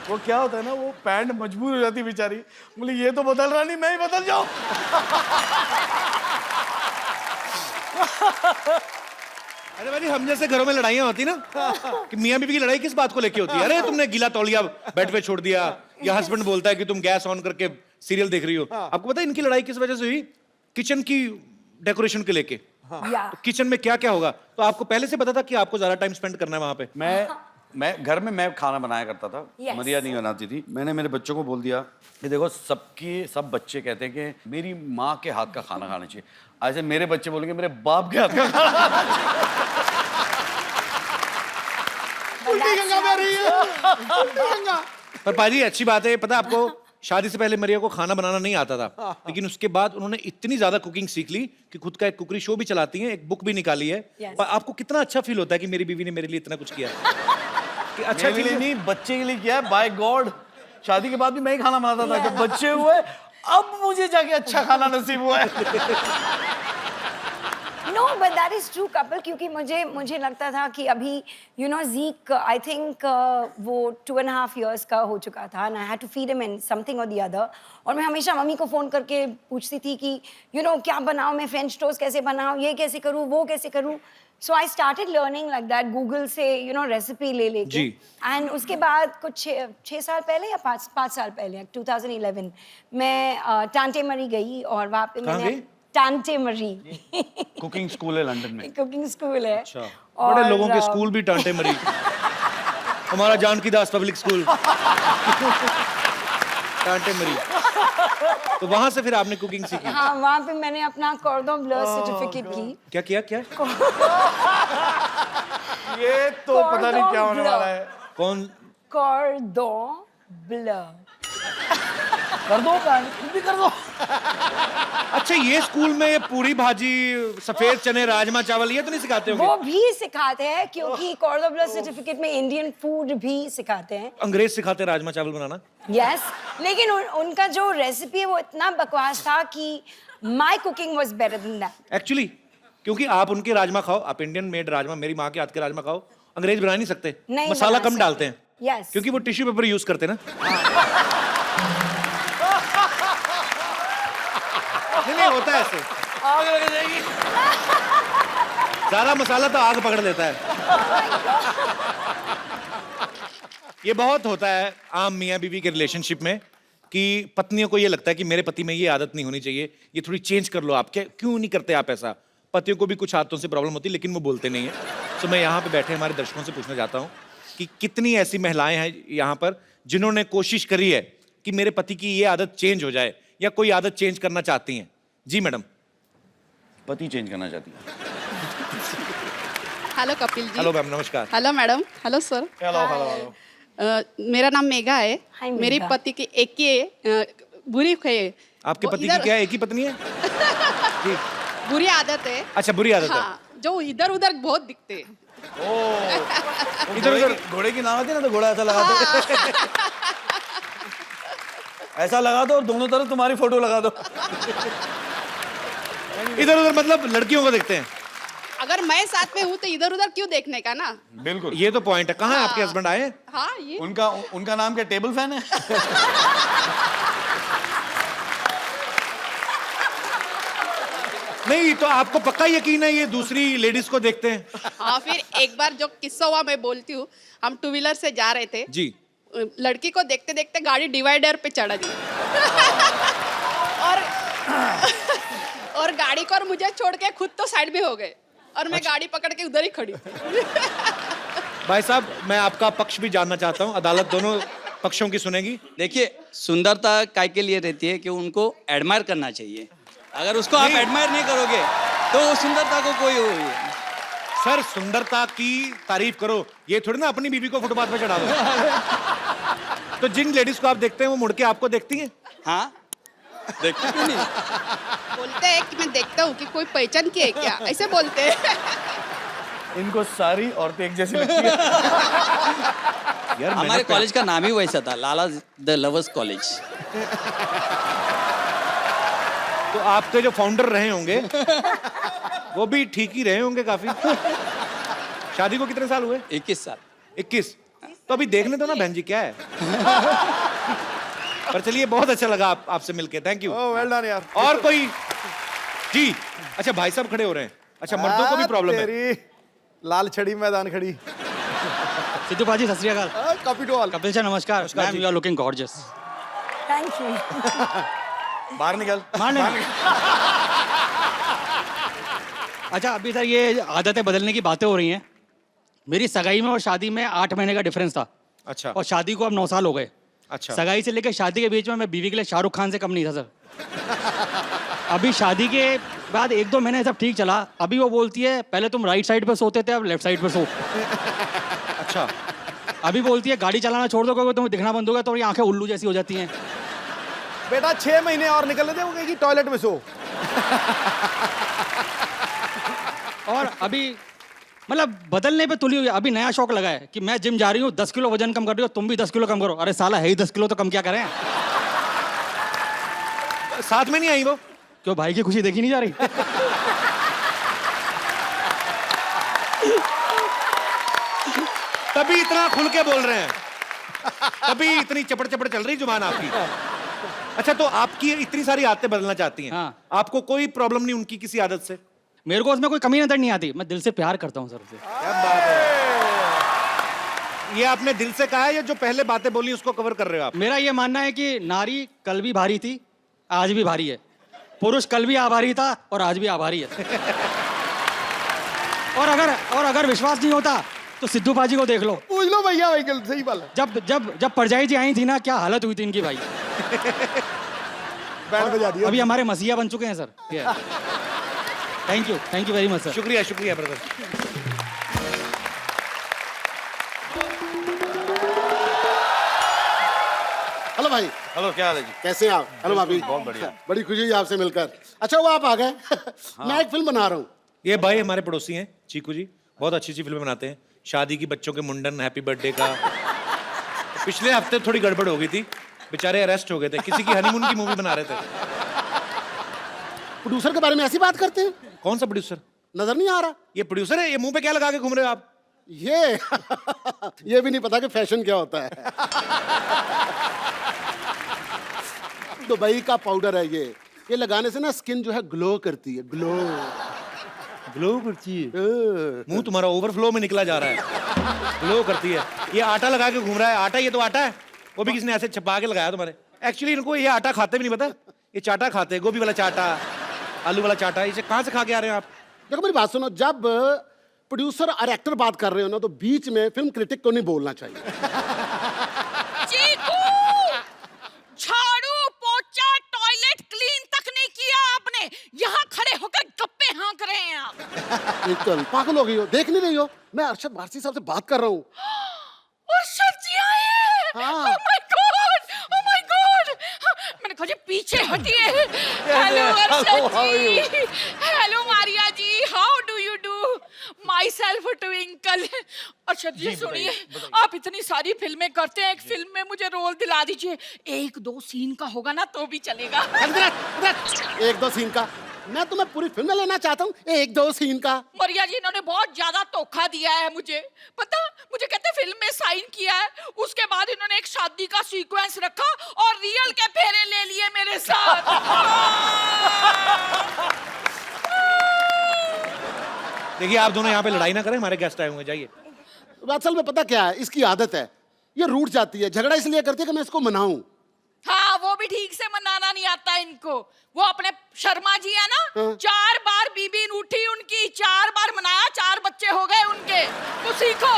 वो क्या होता है ना, वो पैंट मजबूर हो जाती है बेचारी, बोले ये तो बदल रहा नहीं, मैं ही बदल जाऊं। अरे भाई, हम जैसे घरों में लड़ाइयाँ होती ना कि मियाँ बीवी की लड़ाई किस बात को लेके होती है? अरे तुमने गीला तौलिया बेड पे छोड़ दिया, या हस्बैंड बोलता है कि तुम गैस ऑन करके सीरियल देख रही हो। आपको पता है इनकी लड़ाई किस वजह से हुई? किचन की डेकोरेशन के लेके। या किचन में क्या क्या होगा, तो आपको पहले से पता था कि आपको ज्यादा टाइम स्पेंड करना है वहां पे? मैं घर में मैं खाना बनाया करता था। Yes. मरिया नहीं बनाती थी। मैंने मेरे बच्चों को बोल दिया कि देखो सब बच्चे कहते हैं कि मेरी माँ के हाथ का खाना खाना चाहिए। ऐसे मेरे बच्चे बोलेंगे मेरे बाप के हाथ का खाना खाना चाहिए। उल्टी गंगा बह रही है, उल्टी गंगा। पर पाजी अच्छी बात है, पता है आपको, शादी से पहले मरिया को खाना बनाना नहीं आता था, लेकिन उसके बाद उन्होंने इतनी ज्यादा कुकिंग सीख ली कि खुद का एक कुकरी शो भी चलाती हैं, एक बुक भी निकाली है। Yes. पर आपको कितना अच्छा फील होता है कि मेरी बीवी ने मेरे लिए इतना कुछ किया? कि अच्छा मेरे लिए फील नहीं, बच्चे के लिए किया है। बाय गॉड, शादी के बाद भी मैं ही खाना बनाता था। जब बच्चे हुए अब मुझे जाके अच्छा खाना नसीब हुआ है। No, but that is true, Kapil, क्योंकि मुझे लगता था कि अभी you know Zeke, I think वो 2.5 years का हो चुका था, and I had to feed him in something or the other. और मैं हमेशा मम्मी को फोन करके पूछती थी कि you know क्या बनाऊँ मैं, फ्रेंच टोस्ट कैसे बनाऊँ, ये कैसे करूँ, वो कैसे करूँ। So I started learning like that, Google से you know रेसिपी ले लेके। जी। And उसके बाद कुछ 6 साल पहले या 5 साल पहले 2011 मैं टांटे मरी गई, और वहाँ पे कहाँ मैंने गई? टांटे मरी कुकिंग स्कूल है लंदन में। कुकिंग स्कूल है। अच्छा, बड़े लोगों के स्कूल भी टांटे मरी। हमारा जानकी दास पब्लिक स्कूल टांटे मरी। तो वहां से फिर आपने कुकिंग सीखी? हाँ, वहाँ पे मैंने अपना कॉर्डन ब्लू सर्टिफिकेट की। क्या ये तो पता नहीं क्या होने वाला है। कौन? कॉर्डन ब्लू। कर दो, खुद भी कर दो। अच्छा, ये स्कूल में ये पूरी भाजी, सफेद चने, राजमा चावल ये तो नहीं सिखाते होंगे? वो भी सिखाते हैं, क्योंकि कॉर्डन ब्लू सर्टिफिकेट में इंडियन फूड भी सिखाते हैं। अंग्रेज सिखाते हैं राजमा चावल बनाना? यस, लेकिन उनका जो रेसिपी है वो इतना बकवास था कि my cooking was better than that. Actually क्योंकि आप उनके राजमा खाओ, आप इंडियन मेड राजमा, मेरी माँ के हाथ के राजमा खाओ, अंग्रेज बना नहीं सकते। नहीं मसाला बना कम डालते हैं। यस, क्योंकि वो टिश्यू पेपर यूज करते ना। नहीं होता है ऐसे, आग लग जाएगी। ज्यादा मसाला तो आग पकड़ लेता है। ये बहुत होता है आम मियाँ बीवी के रिलेशनशिप में कि पत्नियों को ये लगता है कि मेरे पति में ये आदत नहीं होनी चाहिए, ये थोड़ी चेंज कर लो आप। क्या क्यों नहीं करते आप ऐसा? पतियों को भी कुछ आदतों से प्रॉब्लम होती है, लेकिन वो बोलते नहीं है। तो मैं यहाँ पे बैठे हमारे दर्शकों से पूछना चाहता हूँ कि कितनी ऐसी महिलाएं हैं यहाँ पर जिन्होंने कोशिश करी है कि मेरे पति की ये आदत चेंज हो जाए, या कोई आदत चेंज करना चाहती हैं? जी मैडम। पति चेंज करना चाहती है। Hello Kapil ji. Hello ma'am, नमस्कार। Hello madam. Hello sir. Hello. मेरा नाम मेघा है। हाय मेघा। मेरे पति की एक ही बुरी है। आपके वो पति की इधर- क्या एक ही पत्नी है? जी। बुरी आदत है। अच्छा, बुरी आदत है। हाँ, जो इधर उधर बहुत दिखते हैं। इधर उधर घोड़े की नाम आती है ना, तो घोड़ा ऐसा लगा दो। ऐसा लगा दो और दोनों तरफ तुम्हारी फोटो लगा दो। इधर उधर मतलब लड़कियों को देखते हैं? अगर मैं साथ में हूँ तो इधर उधर क्यों देखने का ना। बिल्कुल। ये तो पॉइंट है। कहाँ है आपके हस्बैंड आए? हाँ ये उनका उनका नाम क्या टेबल फैन है? नहीं तो आपको पक्का यकीन है ये दूसरी लेडीज को देखते हैं? हाँ फिर एक बार जो किस्सा हुआ मैं बोलती हूँ। हम टू व्हीलर से जा रहे थे जी। लड़की को देखते देखते गाड़ी डिवाइडर पे चढ़ा दी और गाड़ी को और मुझे छोड़ के खुद तो साइड में हो गए और मैं गाड़ी पकड़ के उधर ही खड़ी थी। भाई साहब मैं आपका पक्ष भी जानना चाहता हूँ, अदालत दोनों पक्षों की सुनेगी। देखिए सुंदरता काय के लिए रहती है कि उनको एडमायर करना चाहिए। अगर उसको आप एडमायर नहीं करोगे तो वो सुंदरता को कोई वो नहीं। सर सुंदरता की तारीफ करो, ये थोड़ी ना अपनी बीवी को फुटपाथ पे चढ़ा दो। तो जिन लेडीज को आप देखते हैं वो मुड़ के आपको देखती हैं? हाँ देखते क्यों नहीं। बोलते हैं कि मैं देखता हूँ कि कोई पहचान की है क्या, ऐसे बोलते हैं। इनको सारी औरतें एक जैसी लगती है। यार हमारे कॉलेज का नाम ही वैसा था, लाला द लवर्स कॉलेज। तो आपके जो फाउंडर रहे होंगे वो भी ठीक ही रहे होंगे काफी। शादी को कितने साल हुए? 21 साल। 21? तो अभी देख ले तो ना बहन जी क्या है। पर चलिए बहुत अच्छा लगा आपसे मिलके, थैंक यू। वेल डन यार। और कोई जी? अच्छा भाई साहब खड़े हो रहे हैं। अच्छा मर्दों को भी प्रॉब्लम है? तेरी लाल छड़ी मैदान खड़ी। सिद्धू पाजी सत श्री अकाल। Copy to all. Kapil sir नमस्कार। Ma'am you are looking gorgeous. Thank you. बाहर निकल। अच्छा अभी सर ये आदतें बदलने की बातें हो रही हैं। मेरी सगाई में और शादी में 8 महीने का डिफरेंस था। अच्छा। और शादी को अब 9 साल हो गए। अच्छा। सगाई से लेकर शादी के बीच में मैं बीवी के लिए शाहरुख खान से कम नहीं था सर। अभी शादी के बाद 1-2 महीने सब ठीक चला। अभी वो बोलती है पहले तुम राइट साइड पे सोते थे अब लेफ्ट साइड पे सो। अच्छा। अभी बोलती है गाड़ी चलाना छोड़ दो क्योंकि तुम्हें दिखना बंद हो गया तो ये आंखें उल्लू जैसी हो जाती हैं। बेटा 6 महीने और निकलने दे, वो कहेगी टॉयलेट में सो। और अभी मतलब बदलने पे तुली हुई है। अभी नया शौक लगा है कि मैं जिम जा रही हूँ, 10 किलो वजन कम कर रही हो, तुम भी 10 किलो कम करो। अरे साला है ही 10 किलो तो कम क्या करें। साथ में नहीं आई वो? क्यों भाई की खुशी देखी नहीं जा रही? तभी इतना खुल के बोल रहे हैं, तभी इतनी चपड़ चपड़ चल रही जुबान आपकी। अच्छा तो आपकी इतनी सारी आदतें बदलना चाहती हैं। हाँ। आपको कोई प्रॉब्लम नहीं उनकी किसी आदत से? मेरे को उसमें कोई कमी नजर नहीं आती। मैं दिल से प्यार करता हूँ सर उसे। क्या बात है। ये आपने दिल से कहा है या जो पहले बातें बोली उसको कवर कर रहे हो आप? मेरा ये मानना है कि नारी कल भी भारी थी, आज भी भारी है। पुरुष कल भी आभारी था और आज भी आभारी है। और अगर विश्वास नहीं होता तो सिद्धू पाजी को देख लो। पूछ लो भैया, भाई सही बात है। जब परजाई जी आई थी ना, क्या हालत हुई थी इनकी भाई। बैंड बजा दिया। अभी हमारे मसीहा बन चुके हैं sir. Thank you very much sir. शुक्रिया शुक्रिया ब्रदर। हेलो भाई। हेलो क्या हाल है जी? कैसे हैं आप? हेलो भाभी। बहुत बढ़िया। बड़ी खुशी हुई आपसे मिलकर। अच्छा वो आप आ गए। मैं एक फिल्म बना रहा हूँ। ये भाई हमारे पड़ोसी हैं चीकू जी, बहुत अच्छी अच्छी फिल्में बनाते हैं। शादी की, बच्चों के मुंडन, हैप्पी बर्थडे का। पिछले हफ्ते थोड़ी गड़बड़ हो गई थी, बेचारे अरेस्ट हो गए थे, किसी की हनीमून की मूवी बना रहे थे। प्रोड्यूसर के बारे में ऐसी बात करते हैं? कौन सा प्रोड्यूसर? नजर नहीं आ रहा? ये प्रोड्यूसर है? ये मुंह पे क्या लगा के घूम रहे हो आप? ये भी नहीं पता कि फैशन क्या होता है। दुबई का पाउडर है ये लगाने से ना स्किन जो है ग्लो करती है। ग्लो करती है। मुंह तुम्हारा ओवरफ्लो में निकला जा रहा है। ग्लो करती है। ये आटा लगा के घूम रहा है। आटा, ये तो आटा है, वो भी किसी ने ऐसे छपा के लगाया तुम्हारे। एक्चुअली इनको ये आटा खाते भी नहीं पता, ये चाटा खाते हैं, गोभी वाला चाटा, आलू वाला चाटा। इसे कहाँ से खा के आ रहे हैं आप? देखो मेरी बात सुनो, जब प्रोड्यूसर और एक्टर बात कर रहे हो ना तो बीच में फिल्म क्रिटिक को नहीं बोलना चाहिए। चीकू! झाड़ू पोछा टॉयलेट क्लीन तक नहीं किया आपने, यहाँ खड़े होकर गप्पे हाँक रहे हैं आप। एकदम पागल हो गई हो, देख नहीं रही हो? मैं अरशद वारसी साहब से बात कर रहा हूँ। अरशद जी आए हैं। हाँ। Oh my God! Oh my God! मैंने कहा जी पीछे हटिए। Hello Arshad ji. Hello Maria ji. How do you do? Myself Twinkle. Arshad ji सुनिए, आप इतनी सारी फिल्में करते हैं, एक फिल्म में मुझे रोल दिला दीजिए। 1-2 सीन का होगा ना तो भी चलेगा। 1-2 सीन का मैं तुम्हें पूरी फिल्म लेना चाहता हूँ, 1-2 सीन का। मरिया जी, इन्होंने बहुत ज्यादा धोखा दिया है मुझे। पता, मुझे कहते फिल्म में साइन किया है, उसके बाद इन्होंने एक शादी का सीक्वेंस रखा और रियल के फेरे ले लिए मेरे साथ। देखिए आप दोनों यहाँ पे लड़ाई ना करें, हमारे गेस्ट आए हुए हैं, जाइए। असल में पता क्या है, इसकी आदत है, ये रूठ जाती है, झगड़ा इसलिए करती है कि मैं इसको मनाऊं। हाँ, वो भी ठीक से मनाना नहीं आता इनको। वो अपने शर्मा जी है ना, 4 बार बीबी रूठी उनकी, 4 बार मनाया, 4 बच्चे हो गए उनके। तो सीखो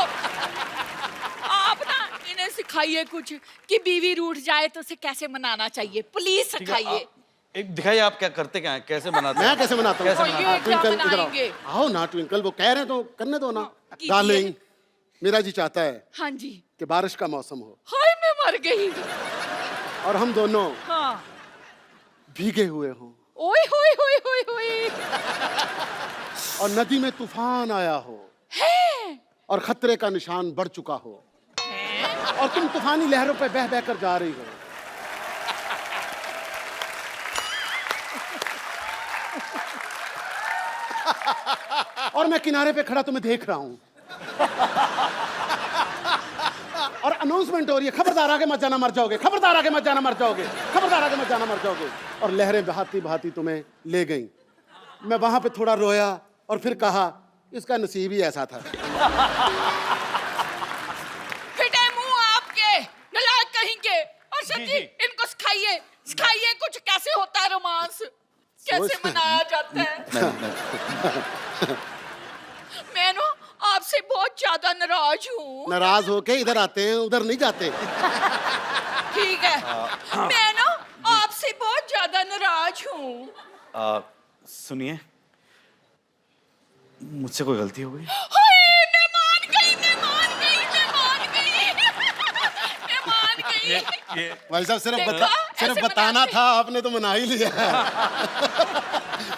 आप ना, इन्हें सिखाइए कुछ कि बीवी रूठ जाए तो उसे कैसे मनाना चाहिए, प्लीज सिखाइए। एक दिखाइए आप क्या करते, क्या है, कैसे बनाते मैं कैसे मनाता हूँ? ये क्या बनाएंगे? आओ ना ट्विंकल, वो कह रहे हैं तो करने दो ना। डार्लिंग, मेरा जी चाहता है हाँ जी, कि बारिश का मौसम हो हाय मैं मर गई। और हम दोनों हाँ, भीगे हुए हों ओए होए होए होए होए, और नदी में तूफान आया हो है? और खतरे का निशान बढ़ चुका हो और तुम तूफानी लहरों पे बह बह कर जा रही हो। और मैं किनारे पे खड़ा तुम्हें देख रहा हूं और अनाउंसमेंट हो रही है, खबरदार आगे मत जाना मर जाओगे, खबरदार आगे मत जाना मर जाओगे, खबरदार आगे मत जाना मर जाओगे। और लहरें बहाती बहाती तुम्हें ले गईं। मैं वहां पे थोड़ा रोया और फिर कहा इसका नसीब ही ऐसा था। फिटे मुंह आपके, नलायक कहेंगे। और सच्ची इनको सिखाइए, सिखाइए कुछ, कैसे होता है रोमांस, कैसे मनाया जाता है। मैं ना आपसे बहुत ज्यादा नाराज हूँ। नाराज होके इधर आते हैं, उधर नहीं जाते। ठीक है, मैं ना आपसे बहुत ज्यादा नाराज हूँ। सुनिए, मुझसे कोई गलती हो गई? हाय, मैं मान गई, मैं मान गई, मैं मान गई, मैं मान गई। भाई साहब सिर्फ देखा? सिर्फ ऐसे बताना मनाते था, आपने तो मना ही लिया।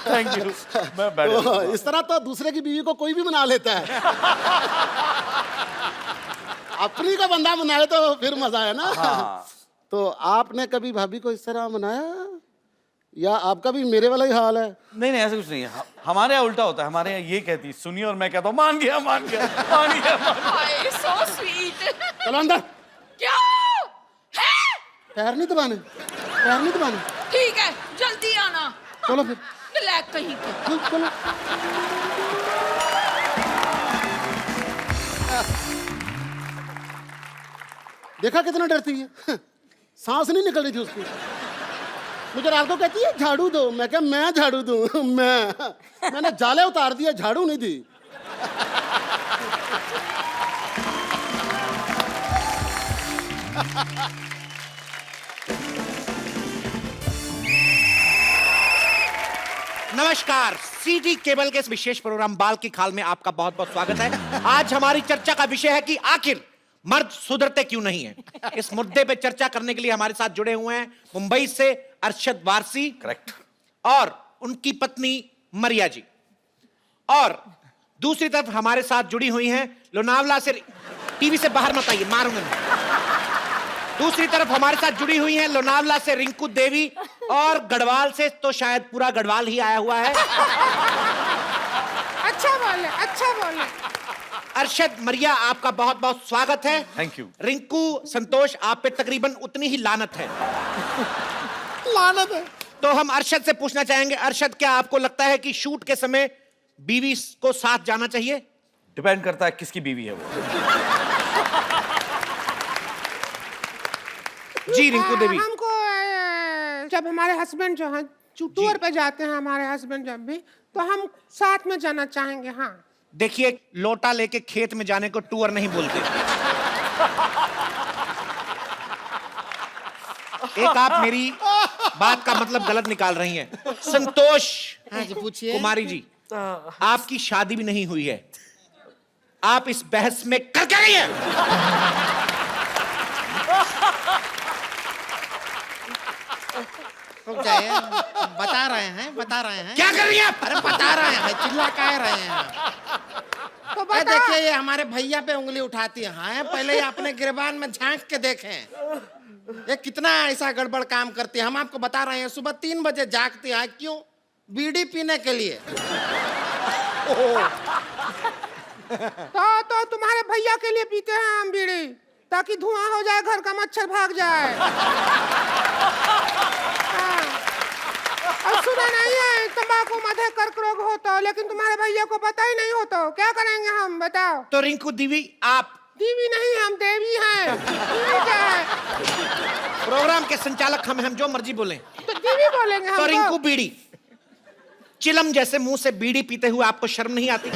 Thank you. मैं बैठ तो जाता हूँ। इस तरह तो दूसरे की बीवी को कोई भी मना लेता है। अपनी का बंदा मनाए तो फिर मजा है ना। हाँ। तो आपने कभी भाभी को इस तरह मनाया या आपका भी मेरे वाला ही हाल है? नहीं नहीं, ऐसा कुछ नहीं है। हमारे यहाँ उल्टा होता है, हमारे यहाँ ये कहती सुनिए और मैं कहता हूँ मान गया मान गया मान गया। हाय, सो स्वीट। चलो अंदर। क्या है? पैर नहीं दबाने, पैर नहीं दबाने। ठीक है, जल्दी आना। चलो फिर। नलायक कहीं के। चलो। देखा कितना डरती है, सांस नहीं निकल रही थी उसकी। मुझे रात को कहती है झाड़ू दो, मैं क्या मैं झाड़ू दूं? मैंने जाले उतार दिया, झाड़ू नहीं दी। नमस्कार, सीडी केबल के इस विशेष प्रोग्राम बाल की खाल में आपका बहुत बहुत स्वागत है। आज हमारी चर्चा का विषय है कि आखिर मर्द सुधरते क्यों नहीं है। इस मुद्दे पे चर्चा करने के लिए हमारे साथ जुड़े हुए हैं मुंबई से अरशद वारसी, करेक्ट, और उनकी पत्नी मरिया जी, और दूसरी तरफ हमारे साथ जुड़ी हुई हैं लोनावला से, टीवी से बाहर मत आइए मारूंगा मैं। दूसरी तरफ हमारे साथ जुड़ी हुई हैं लोनावला से रिंकू देवी, और गढ़वाल से तो शायद पूरा गढ़वाल ही आया हुआ है। अच्छा बोले, अच्छा बोले। अरशद, मरिया, आपका बहुत बहुत स्वागत है। Thank you. रिंकू, संतोष, आप पे तकरीबन उतनी ही लानत है। लानत है। तो हम अरशद से पूछना चाहेंगे, अरशद क्या आपको लगता है कि शूट के समय बीवी को साथ जाना चाहिए? डिपेंड करता है किसकी बीवी है वो। जी रिंकू देवी। हमको जब हमारे हस्बैंड जो हैं टूर पे जाते हैं, हमारे हस्बैंड जब भी, तो हम साथ में जाना चाहेंगे। हाँ, देखिए, लोटा लेके खेत में जाने को टूर नहीं बोलते। एक आप मेरी बात का मतलब गलत निकाल रही हैं। संतोष, हाँ जी पूछिए। कुमारी जी, आपकी शादी भी नहीं हुई है, आप इस बहस में कर क्या रही हैं? रुक जाइए, बता रहे हैं क्या कर रही हैं आप? अरे बता रहे हैं, चिल्ला कह रहे हैं। तो अरे बता। देखिए, ये हमारे भैया पे उंगली उठाती है। पहले ये अपने गिरबान में झांक के देखें, ये कितना ऐसा गड़बड़ काम करती है। हम आपको बता रहे हैं, सुबह 3 बजे जागती है। क्यों? बीड़ी पीने के लिए। तो तुम्हारे भैया के लिए पीते हैं हम बीड़ी, ताकि धुआं हो जाए, घर का मच्छर भाग जाए। हाँ। और सुना नहीं है तंबाकू मध्य कर्क रोग होता, लेकिन तुम्हारे भैया को पता ही नहीं होता। क्या करेंगे हम, बताओ? तो रिंकू दीवी, आप दीवी नहीं, हम देवी हैं। दीवी क्या है? प्रोग्राम के संचालक हम जो मर्जी बोलें। तो दीवी बोलेंगे हम। तो रिंकू बीड़ी, चिलम जैसे मुंह से बीड़ी पीते हुए आपको शर्म नहीं आती?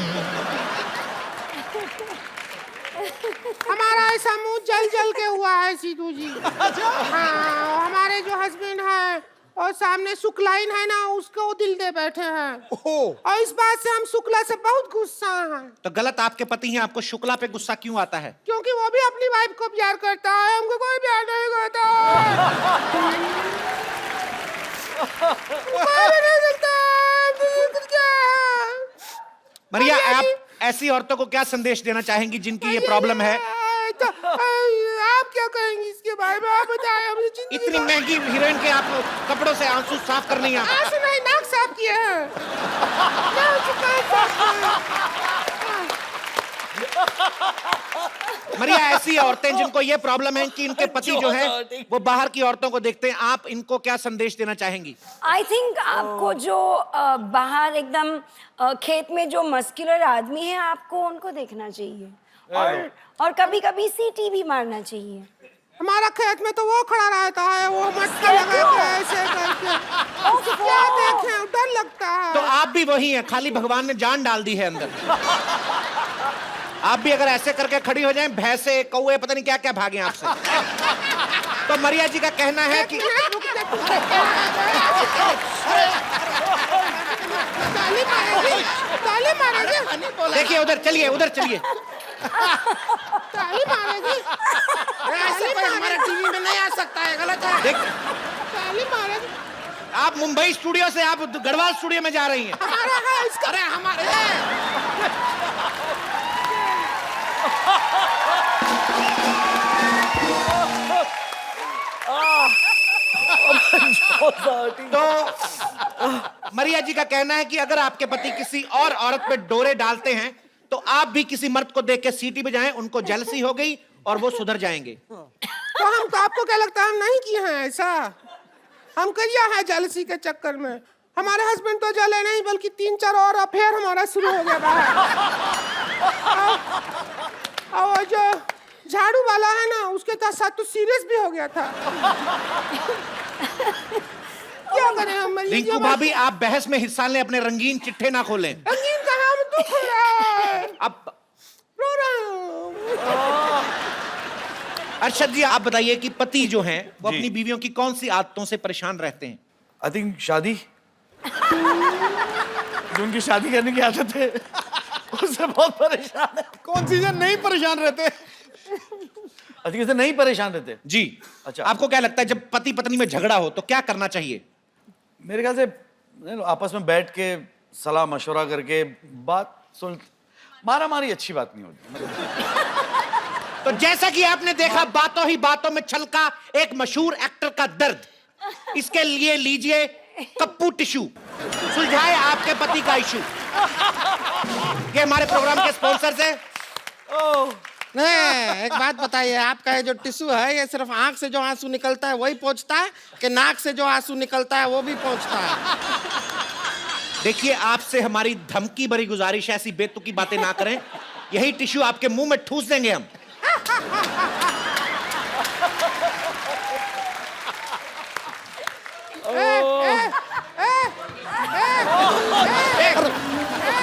हमारा ऐसा मुंह जल जल के हुआ है सीधू जी। हाँ, हमारे जो हस्बैंड हैं और सामने शुक्लाइन है ना, उसको दिल दे बैठे हैं। और इस बात से हम शुक्ला से बहुत गुस्सा हैं। तो गलत आपके पति हैं, आपको शुक्ला पे गुस्सा क्यों आता है? क्योंकि वो भी अपनी वाइफ को प्यार करता है, हमको कोई प्यार नहीं करता। मरिया, आप ऐसी औरतों को क्या संदेश देना चाहेंगी जिनकी ये प्रॉब्लम है? तो, आप क्या कहेंगी इसके बारे में, आप बताएं मुझे। इतनी महंगी हीरोइन के आप कपड़ों से आंसू साफ कर नहीं आता? आंसू नहीं, नाक साफ किए हैं। मरिया, ऐसी औरतें जिनको ये प्रॉब्लम है कि इनके पति जो है वो बाहर की औरतों को देखते हैं, आप इनको क्या संदेश देना चाहेंगी? आई थिंक आपको जो बाहर एकदम खेत में जो मस्कुलर आदमी है, आपको उनको देखना चाहिए और कभी कभी सीटी भी मारना चाहिए। हमारा खेत में तो वो खड़ा रहता है, वो मटका लगा के ऐसे करके, क्या देखें, डर लगता है। तो आप भी वही हैं, खाली भगवान ने जान डाल दी है अंदर। आप भी अगर ऐसे करके खड़ी हो जाएं, भैंसे कौवे पता नहीं क्या क्या भागे आपसे। तो मरिया जी का कहना है कि देखिए उधर चलिए, उधर चलिए। ताली मारेगी। ऐसे कोई हमारे टीवी में नहीं आ सकता है, गलत है। ताली मारेगी। आप मुंबई स्टूडियो से आप गढ़वाल स्टूडियो में जा रही हैं। हमारा है इसका। अरे हमारे तो मरिया जी का कहना है कि अगर आपके पति किसी और औरत पे डोरे डालते हैं तो आप भी किसी मर्द को देख के सीटी बजाएं, उनको जेलसी हो गई और वो सुधर जाएंगे। तो हम तो, आपको क्या लगता है हम नहीं किए हैं ऐसा? हम किया है जेलसी के चक्कर में। हमारे हस्बैंड तो जले नहीं, बल्कि 3-4 और अफेयर हमारा शुरू हो गया बाहर। और जो झाड़ू वाला है ना, उसके साथ तो सीरियस भी हो गया था। क्या करें हम? रिंकू भाभी, आप बहस में हिस्सा लें, अपने रंगीन चिट्ठे ना खोलें। रंगीन का नाम तो खुला है। अब अरशद जी, आप बताइए कि पति जो हैं वो अपनी बीवियों की कौन सी आदतों से परेशान रहते हैं? आई थिंक शादी, जो उनकी शादी करने की आदत है उससे बहुत परेशान है। कौन सी नहीं परेशान रहते? अधिक से नहीं परेशान रहते जी। अच्छा, आपको क्या लगता है जब पति पत्नी में झगड़ा हो तो क्या करना चाहिए? मेरे ख्याल से आपस में बैठ के सलाह मशवरा करके बात सुन, मारा मारी अच्छी बात नहीं होती। तो जैसा कि आपने देखा, बातों ही बातों में छलका एक मशहूर एक्टर का दर्द। इसके लिए लीजिए कप्पू टिश्यू, सुलझाए आपके पति का इशू। ये हमारे प्रोग्राम के स्पॉन्सर्स हैं। नहीं, एक बात बताइए, आपका ये जो टिश्यू है, ये सिर्फ आंख से जो आंसू निकलता है वही पहुंचता है कि नाक से जो आंसू निकलता है वो भी पहुंचता है? देखिए, आपसे हमारी धमकी भरी गुजारिश है, ऐसी बेतुकी बातें ना करें। यही टिश्यू आपके मुंह में ठूस देंगे हम।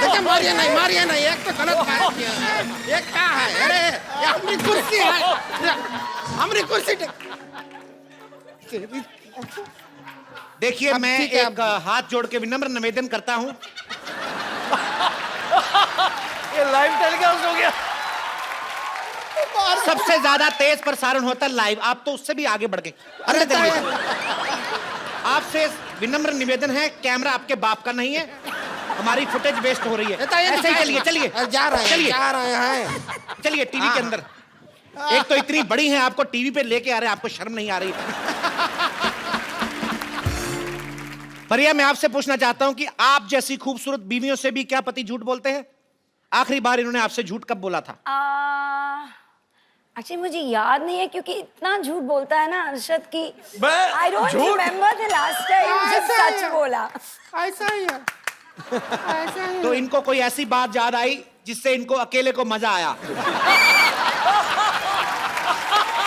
देखिए, मारिए नहीं, एक तो गलत बात किया है। एक क्या है? अरे ये हमारी कुर्सी है, हमारी कुर्सी। देखिए, मैं एक हाथ जोड़ के विनम्र निवेदन करता हूं। ये लाइव टेलीकास्ट हो गया। सबसे ज्यादा तेज प्रसारण होता है लाइव, आप तो उससे भी आगे बढ़ गए। अरे आपसे विनम्र निवेदन है, कैमरा आपके बाप का नहीं है, हमारी फुटेज वेस्ट हो रही है। ऐसे ही चलिए जा रहे हैं। चलिए टीवी के अंदर। एक तो इतनी बड़ी है, आपको टीवी पे लेके आ रहे हैं, आपको शर्म नहीं आ रही? परिया, मैं आपसे पूछना चाहता हूं कि आप जैसी खूबसूरत बीवियों से भी क्या पति झूठ बोलते हैं? आखिरी बार इन्होंने आपसे झूठ कब बोला था? एक्चुअली मुझे याद नहीं है क्योंकि इतना झूठ बोलता है ना अरशद की मैं आई डोंट झूठ? रिमेम्बर द लास्ट टाइम जब ऐसा ही सच है। बोला। ऐसा ही है, ऐसा ही तो है। इनको कोई ऐसी बात याद आई जिससे इनको अकेले को मजा आया?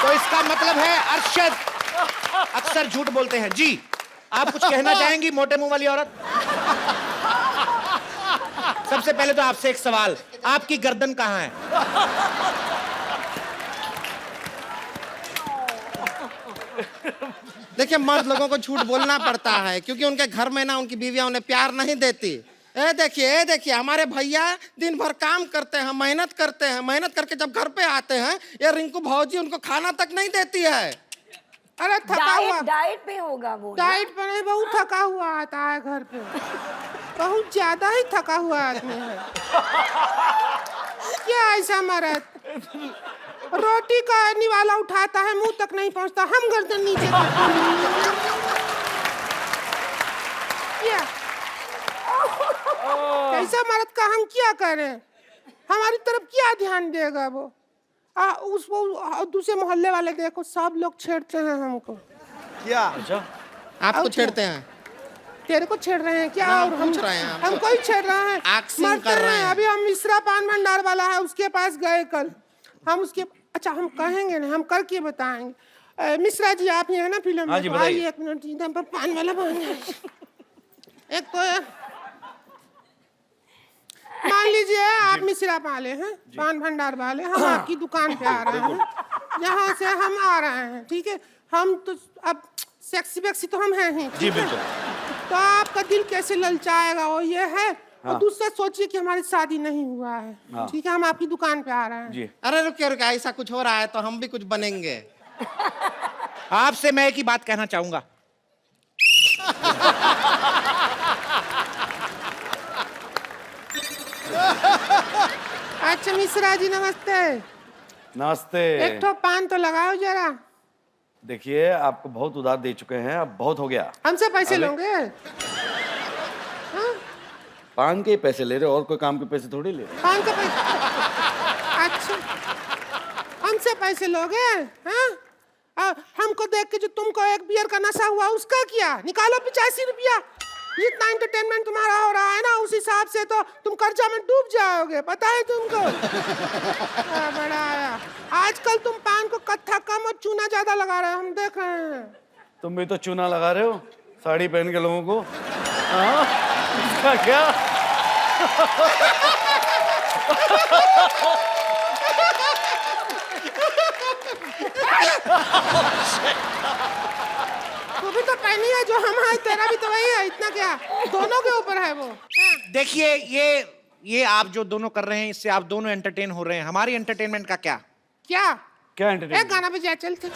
तो इसका मतलब है अरशद अक्सर झूठ बोलते हैं। जी, आप कुछ कहना चाहेंगी मोटे मुंह वाली औरत? सबसे पहले तो आपसे एक सवाल, आपकी गर्दन कहाँ है? देखिए, मर्द लोगों को झूठ बोलना पड़ता है क्योंकि उनके घर में ना उनकी बीवियां उन्हें प्यार नहीं देती। ए देखिए हमारे भैया दिन भर काम करते हैं, मेहनत करते हैं, मेहनत करके जब घर पे आते हैं ये रिंकू भौजी उनको खाना तक नहीं देती है। अरे थका हुआ, डाइट पे होगा वो। डाइट पे नहीं, बहुत थका हुआ आता है घर पे, बहुत ज्यादा ही थका हुआ आदमी है। क्या ऐसा मर्द रोटी का निवाला उठाता है, मुंह तक नहीं पहुंचता, हम गर्दन नीचे क्या कैसा मर्द का हम क्या करें? हमारी तरफ क्या ध्यान देगा वो? वो दूसरे मोहल्ले वाले देखो, सब लोग छेड़ते हैं हमको। क्या? आपको छेड़ते हैं? तेरे को छेड़ रहे हैं क्या? और हम रहे हैं हमको ही छेड़ रहे हैं, मरते हैं। अभी हम मिश्रा पान भंडार वाला है उसके पास गए कल, हम उसके अच्छा हम कहेंगे नहीं, हम करके बताएंगे। मिश्रा जी आप ही है ना फिल्म में? तो आइए एक मिनट, इधर पर पान वाला बन एक तो मान लीजिए आप मिश्रा वाले हैं, पान भंडार वाले, हम आपकी दुकान पे आ रहे हैं, यहाँ से हम आ रहे हैं, ठीक है? हम तो अब सेक्सी वेक्सी तो हम हैं ही, जी बिल्कुल। तो आपका दिल कैसे ललचाएगा वो ये है। और दूसरा सोचिए कि हमारी शादी नहीं हुआ है, ठीक है? हम आपकी दुकान पे आ रहे हैं जी। अरे रुकिए रुकिए, ऐसा कुछ हो रहा है तो हम भी कुछ बनेंगे। आपसे मैं एक ही बात कहना चाहूंगा, अच्छा मिश्रा जी नमस्ते। नमस्ते। एक ठो पान तो लगाओ जरा। देखिए आपको बहुत उधार दे चुके हैं, अब बहुत हो गया। हमसे पैसे लोगे? पान के पैसे ले रहे हो, और कोई काम के पैसे थोड़ी ले रहे। पान का पैसा? अच्छा, हमसे पैसे लोगे? हाँ, हमको देख के जो तुमको एक बियर का नशा हुआ उसका क्या? निकालो 85 रुपया। जितना एंटरटेनमेंट तुम्हारा हो रहा है ना उस हिसाब से तो तुम कर्जा में डूब जाओगे, पता है तुमको? बड़ा आया। आजकल तुम पान को कत्था कम और चूना ज्यादा लगा रहे हो, हम देख रहे हैं। तुम भी तो चूना लगा रहे हो साड़ी पहन के लोगों को। इसका क्या? तू भी तो पहनी है जो हम है, तेरा भी तो वही है, इतना क्या? दोनों के ऊपर है वो। देखिए ये आप जो दोनों कर रहे हैं इससे आप दोनों एंटरटेन हो रहे हैं, हमारी एंटरटेनमेंट का क्या? क्या एंटरटेनमेंट? एक गाना बजा चलते।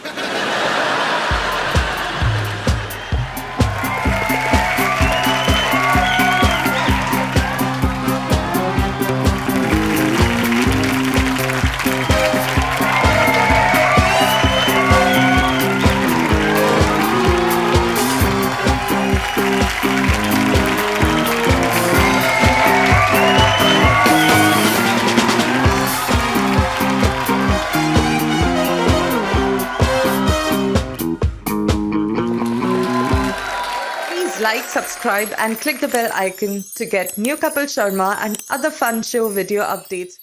Like, subscribe and click the bell icon to get new Kapil Sharma and other fun show video updates